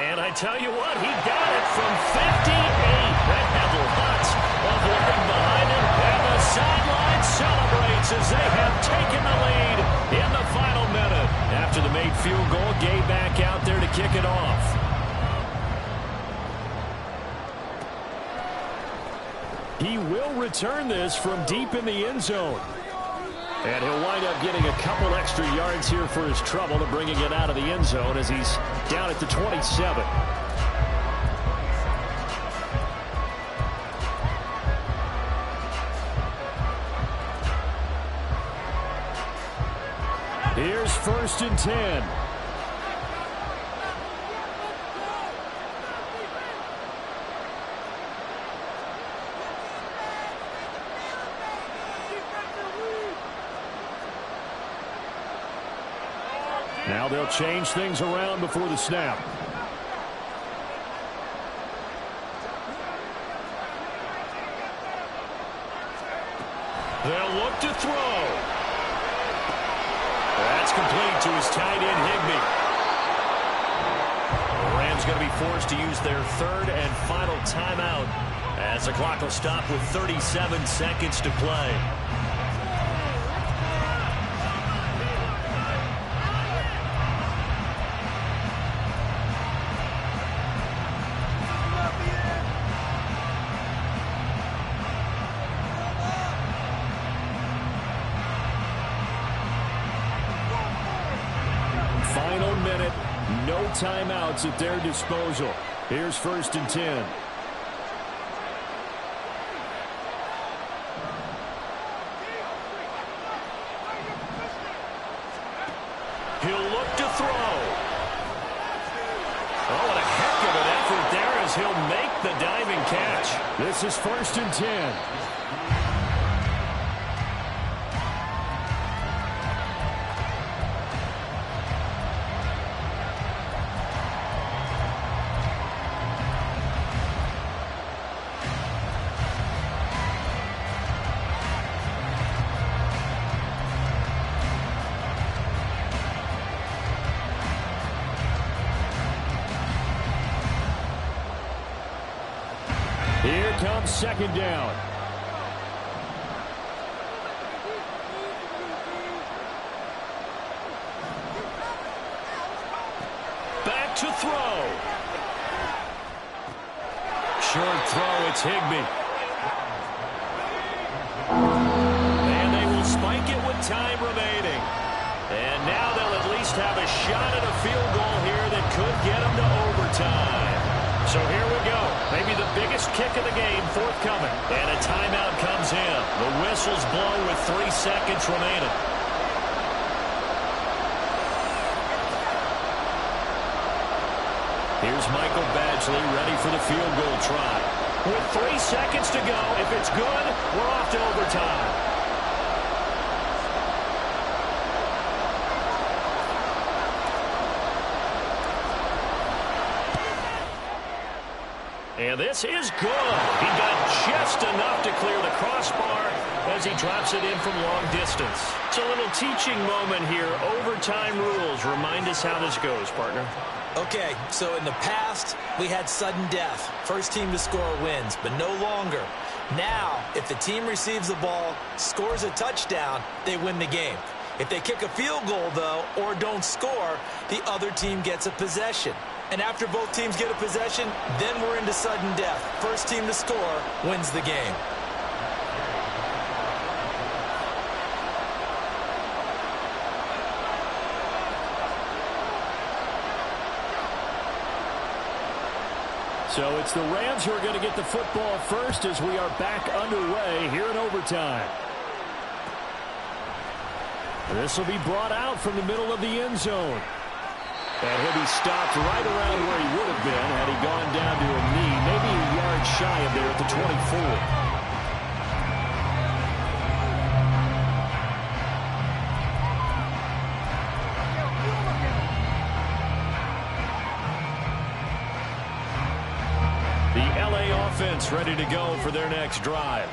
And I tell you what, he got it from 58. That had lots of leg behind him. And the sideline celebrates as they have taken the lead in the final minute. After the made field goal, Gay back out there to kick it off. He will return this from deep in the end zone. And he'll wind up getting a couple extra yards here for his trouble and bringing it out of the end zone as he's down at the 27. Here's 1st and 10. Now they'll change things around before the snap. They'll look to throw. That's complete to his tight end, Higbee. The Rams going to be forced to use their 3rd and final timeout as the clock will stop with 37 seconds to play. Final minute, no timeouts at their disposal. Here's 1st and 10. He'll look to throw. Oh, what a heck of an effort there as he'll make the diving catch. This is 1st and 10. Here comes 2nd down. Back to throw. Short throw, it's Higbee. And they will spike it with time remaining. And now they'll at least have a shot at a field goal here that could get them to overtime. So here we go. Maybe the biggest kick of the game forthcoming. And a timeout comes in. The whistle's blown with 3 seconds remaining. Here's Michael Badgley ready for the field goal try. With 3 seconds to go, if it's good, we're off to overtime. And this is good. He got just enough to clear the crossbar as he drops it in from long distance. It's a little teaching moment here. Overtime rules. Remind us how this goes, partner. Okay, so in the past, we had sudden death. First team to score wins, but no longer. Now, if the team receives the ball, scores a touchdown, they win the game. If they kick a field goal, though, or don't score, the other team gets a possession. And after both teams get a possession, then we're into sudden death. First team to score wins the game. So it's the Rams who are going to get the football first as we are back underway here in overtime. This will be brought out from the middle of the end zone. And he'll be stopped right around where he would have been had he gone down to a knee, maybe a yard shy of there at the 24. Offense ready to go for their next drive.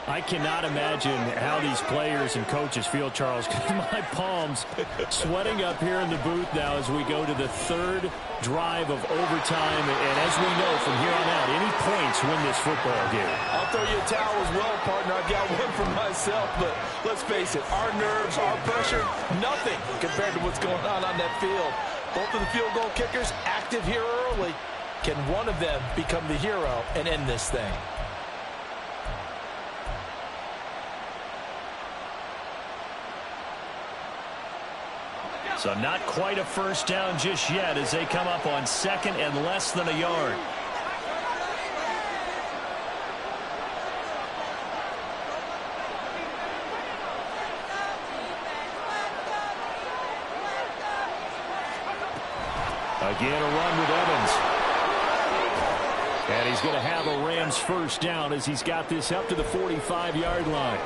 I cannot imagine how these players and coaches feel, Charles, because my palms sweating up here in the booth now as we go to the third drive of overtime. And as we know from here on out, any points win this football game. I'll throw you a towel as well, partner. I've got one for myself, but let's face it, our nerves, our pressure, nothing compared to what's going on that field. Both of the field goal kickers active here early. Can one of them become the hero and end this thing? So not quite a first down just yet as they come up on second and less than a yard. Again, a run with Evans. And he's going to have a Rams first down as he's got this up to the 45-yard line.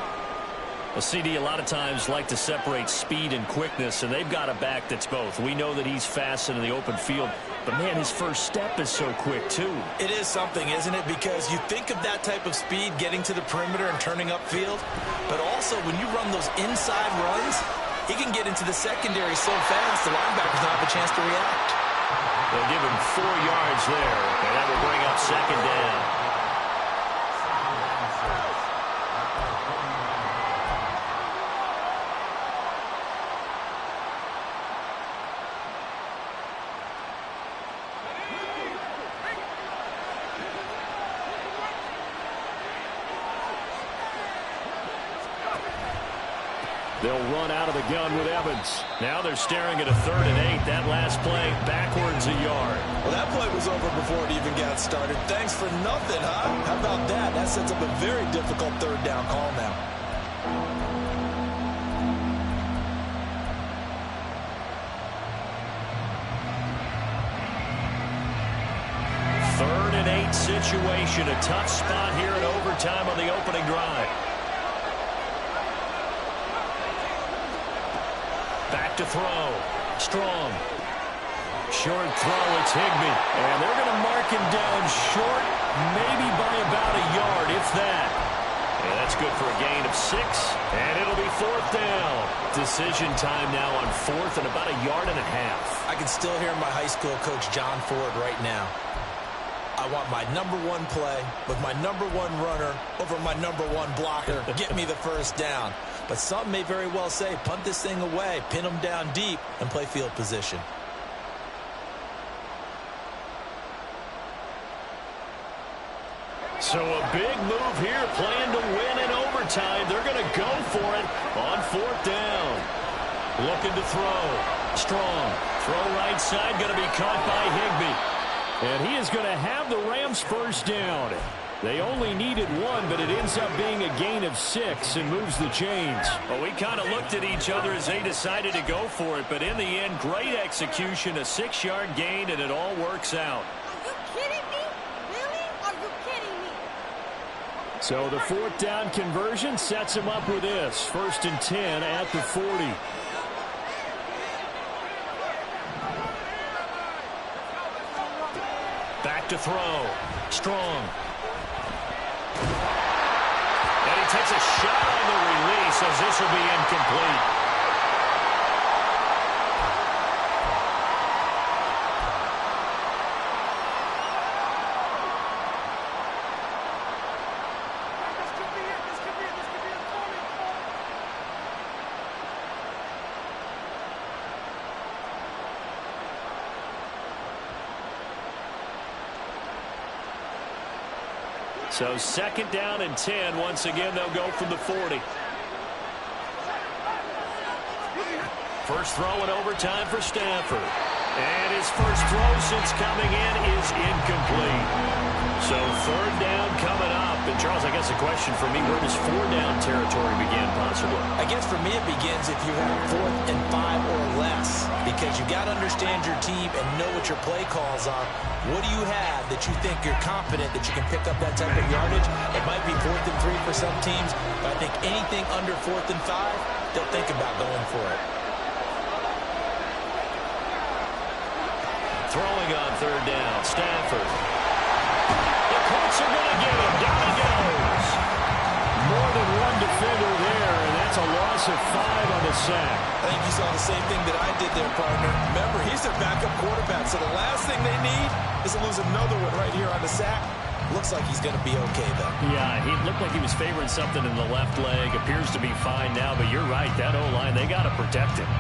Well, CD, a lot of times like to separate speed and quickness, and they've got a back that's both. We know that he's fast in the open field, but, man, his first step is so quick, too. It is something, isn't it? Because you think of that type of speed getting to the perimeter and turning upfield, but also when you run those inside runs, he can get into the secondary so fast the linebackers don't have a chance to react. They'll give him 4 yards there, and that will bring up second down. They'll run out of the gun with Evans. Now they're staring at a 3rd and 8. That last play backwards a yard. Well, that play was over before it even got started. Thanks for nothing, huh? How about that? That sets up a very difficult 3rd down call now. Third and 8 situation. A tough spot here in overtime on the opening drive. Back to throw. Strong. Short throw. It's Higbee. And they're going to mark him down short, maybe by about a yard, if that. And that's good for a gain of 6. And it'll be 4th down. Decision time now on 4th and about a yard and a half. I can still hear my high school coach, John Ford, right now. I want my #1 play with my #1 runner over my #1 blocker. Get me the first down. But some may very well say, punt this thing away, pin them down deep, and play field position. So a big move here, playing to win in overtime. They're going to go for it on 4th down. Looking to throw. Strong. Throw right side, going to be caught by Higbee. And he is going to have the Rams first down. They only needed one, but it ends up being a gain of 6 and moves the chains. Well, we kind of looked at each other as they decided to go for it, but in the end, great execution, a 6-yard gain, and it all works out. Are you kidding me? Really? Are you kidding me? So the 4th down conversion sets him up with this. 1st and 10 at the 40. Back to throw. Strong. And he takes a shot on the release as this will be incomplete. So 2nd down and 10. Once again, they'll go from the 40. First throw in overtime for Stafford. And his first throw since coming in is incomplete. So 3rd down coming up. And Charles, I guess a question for me, where does 4-down territory begin possibly? I guess for me it begins if you have 4th and 5 or less, because you got to understand your team and know what your play calls are. What do you have that you think you're confident that you can pick up that type of yardage? It might be 4th and 3 for some teams, but I think anything under 4th and 5, they'll think about going for it. Throwing on 3rd down, Stafford. The Colts are going to get him. Down he goes. More than one defender there, and that's a loss of 5 on the sack. I think you saw the same thing that I did there, partner. Remember, he's their backup quarterback, so the last thing they need is to lose another one right here on the sack. Looks like he's going to be okay, though. Yeah, he looked like he was favoring something in the left leg. Appears to be fine now, but you're right. That O-line, they got to protect him.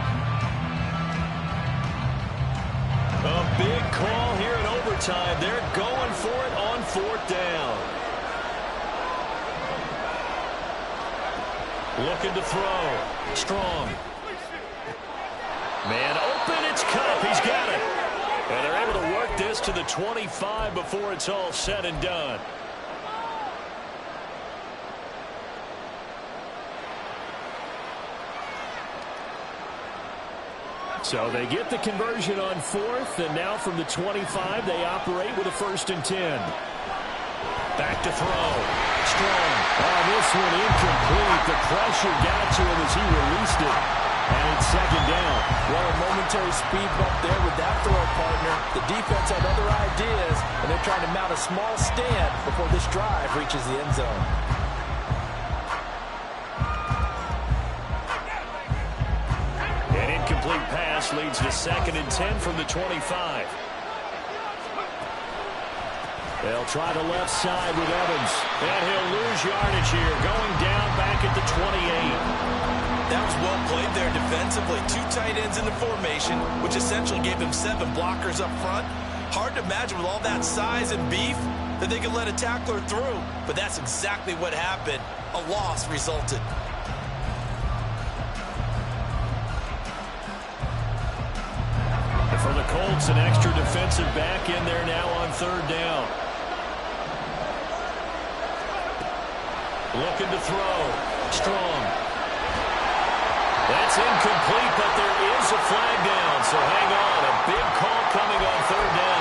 A big call here in overtime. They're going for it on 4th down. Looking to throw. Strong. Man open, it's Cup. He's got it. And they're able to work this to the 25 before it's all said and done. So they get the conversion on 4th, and now from the 25, they operate with a 1st and 10. Back to throw. Strong. Oh, this one incomplete. The pressure got to him as he released it. And it's 2nd down. Well, a momentary speed bump there with that throw, partner. The defense had other ideas, and they're trying to mount a small stand before this drive reaches the end zone. An incomplete pass leads to 2nd and 10 from the 25. They'll try the left side with Evans. And he'll lose yardage here, going down back at the 28. That was well played there defensively. 2 tight ends in the formation, which essentially gave him 7 blockers up front. Hard to imagine with all that size and beef that they could let a tackler through. But that's exactly what happened. A loss resulted. For the Colts, an extra defensive back in there now on 3rd down. Looking to throw. Strong. That's incomplete, but there is a flag down, so hang on. A big call coming on 3rd down.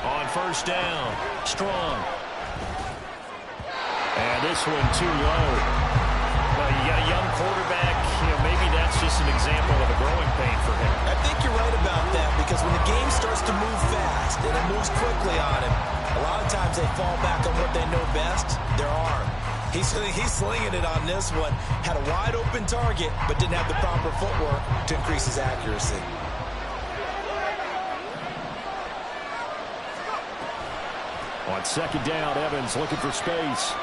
On 1st down, Strong. And this one too low. Well, you got a young quarterback, maybe that's just an example of a growing pain for him. I think you're right about that, because when the game starts to move fast and it moves quickly on him, a lot of times they fall back on what they know best, their arm. He's slinging it on this one. Had a wide open target, but didn't have the proper footwork to increase his accuracy. On 2nd down, Evans looking for space.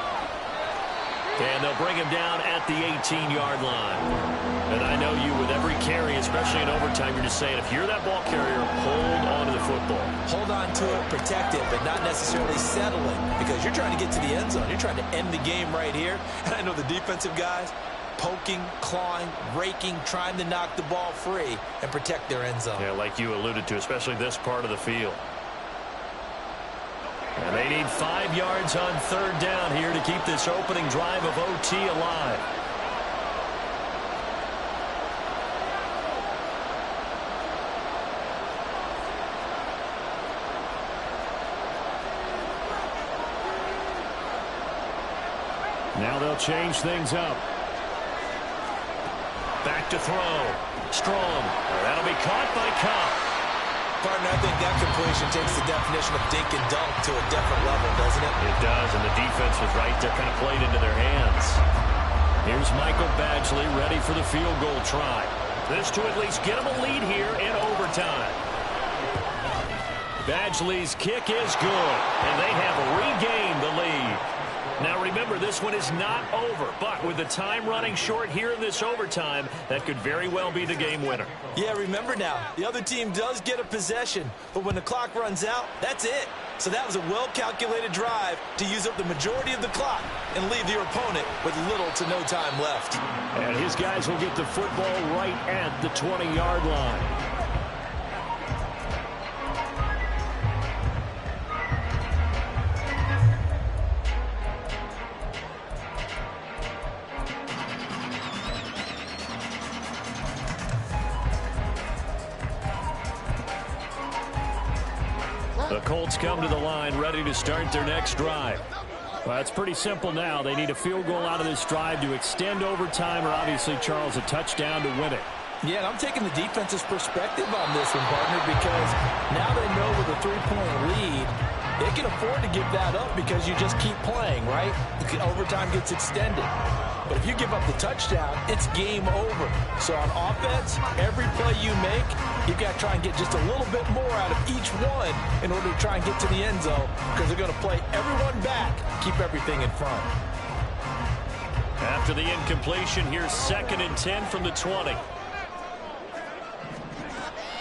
And they'll bring him down at the 18-yard line. And I know you, with every carry, especially in overtime, you're just saying, if you're that ball carrier, hold on to the football. Hold on to it, protect it, but not necessarily settling, because you're trying to get to the end zone. You're trying to end the game right here. And I know the defensive guys poking, clawing, raking, trying to knock the ball free and protect their end zone. Yeah, like you alluded to, especially this part of the field. And they need 5 yards on third down here to keep this opening drive of OT alive. Now they'll change things up. Back to throw. Strong. That'll be caught by Cobb. Partner, I think that completion takes the definition of dink and dunk to a different level, doesn't it? It does, and the defense was right there, kind of played into their hands. Here's Michael Badgley ready for the field goal try. This to at least get him a lead here in overtime. Badgley's kick is good, and they have regained the lead. Now remember, this one is not over, but with the time running short here in this overtime, that could very well be the game winner. Yeah, remember now, the other team does get a possession, but when the clock runs out, that's it. So that was a well-calculated drive to use up the majority of the clock and leave your opponent with little to no time left. And his guys will get the football right at the 20-yard line. The Colts come to the line ready to start their next drive. Well, it's pretty simple now. They need a field goal out of this drive to extend overtime, or obviously, Charles, a touchdown to win it. Yeah, and I'm taking the defense's perspective on this one, partner, because now they know with a 3-point lead, they can afford to give that up because you just keep playing, right? Overtime gets extended. But if you give up the touchdown, it's game over. So on offense, every play you make, you've got to try and get just a little bit more out of each one in order to try and get to the end zone, because they're going to play everyone back, keep everything in front. After the incompletion, here's 2nd and 10 from the 20.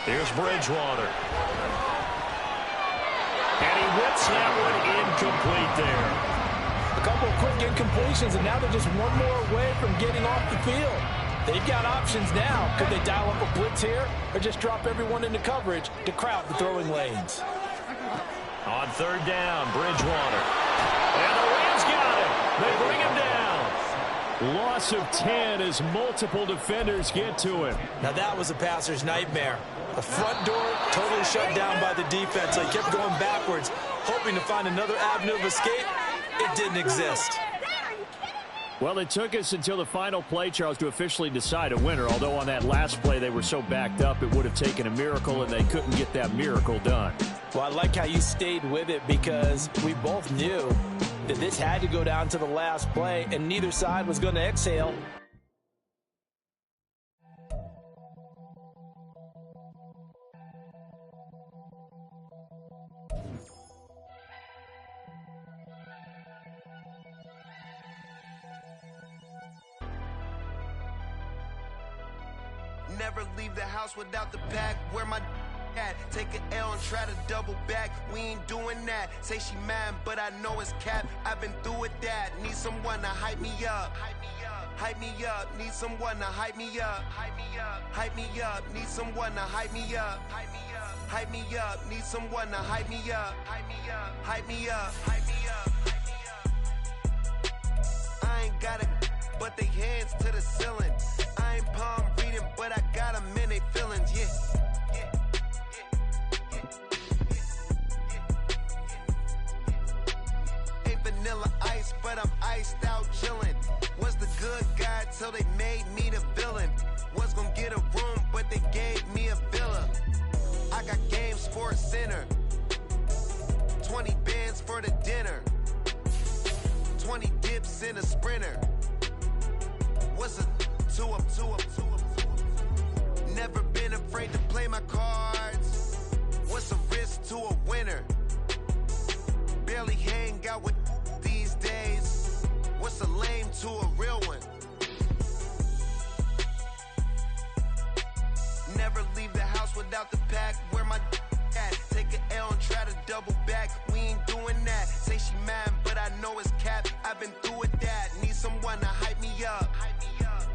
Here's Bridgewater. And he whips that one incomplete there. A couple of quick incompletions, and now they're just one more away from getting off the field. They've got options now. Could they dial up a blitz here or just drop everyone into coverage to crowd the throwing lanes? On third down, Bridgewater. And the Rams got him. They bring him down. Loss of 10 as multiple defenders get to him. Now that was a passer's nightmare. The front door totally shut down by the defense. So he kept going backwards, hoping to find another avenue of escape. It didn't exist. Well, it took us until the final play, Charles, to officially decide a winner. Although on that last play they were so backed up, it would have taken a miracle, and they couldn't get that miracle done. Well, I like how you stayed with it, because we both knew that this had to go down to the last play, and neither side was going to exhale. Never leave the house without the pack. Where my at? Take an L and try to double back. We ain't doing that. Say she mad, but I know it's cap. I've been through with that. Need someone to hype me up. Hype me up. Need someone to hype me up. Hype me up. Hype me up. Need someone to hype me up. Hype me up. Hype me up. Need someone to hype me up. Hype me up. Hype me up. Hype me up. I ain't got it, but they hands to the ceiling. I ain't palm reading, but I got them in they feelings, yeah. Ain't vanilla ice, but I'm iced out chillin'. Was the good guy till they made me the villain. Was gonna get a room, but they gave me a villa. I got game Sports Center. 20 bands for the dinner. 20 dips in a sprinter. What's a two up? Never been afraid to play my cards. What's a risk to a winner? Barely hang out with these days. What's a lame to someone to hype me up.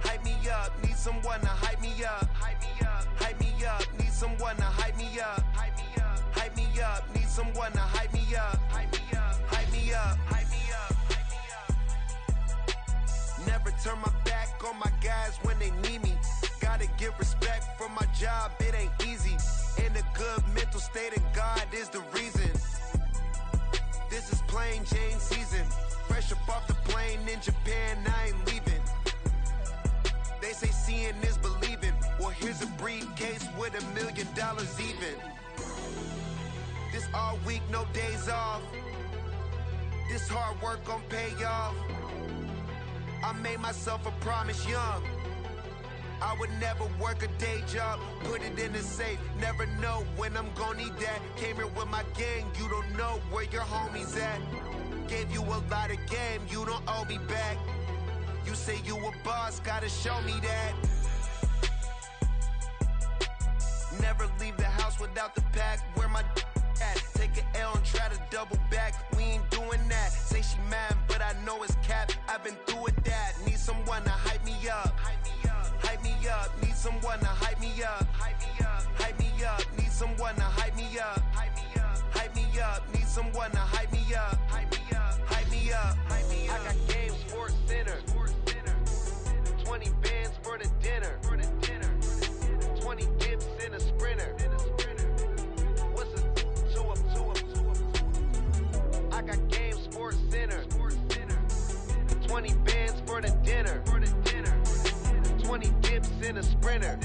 Hype me up, need someone to hype me up. Hype me up, need someone to hype me up. Hype me up, need someone to hype me up. Hype me up, hype me up, hype me up. Never turn my back on my guys when they need me. Gotta give respect for my job, it ain't easy. In a good mental state, and God is the reason. This is plain Jane season. Fresh up off the plane in Japan, I ain't leaving. They say seeing is believing. Well, here's a briefcase with $1 million even. This all week, no days off. This hard work gon' pay off. I made myself a promise young. I would never work a day job, put it in the safe. Never know when I'm gon' need that. Came here with my gang, you don't know where your homies at. Gave you a lot of game, you don't owe me back. You say you a boss, gotta show me that. Never leave the house without the pack. Where my at? Take an L and try to double back. We ain't doing that. Say she mad, but I know it's cap. I've been through with that. Need someone to hype me up. Hype me up. Need someone to hype me up. Hype me up. Need someone to hype me up. Hype me up. Need someone to hype me up. Hype me up. Hype me up. I got Game Sports Center. 20 bands for the dinner. 20 dips in a sprinter. What's a two up? I got Game Sports Center. 20 bands for the dinner. 20 dips in a sprinter.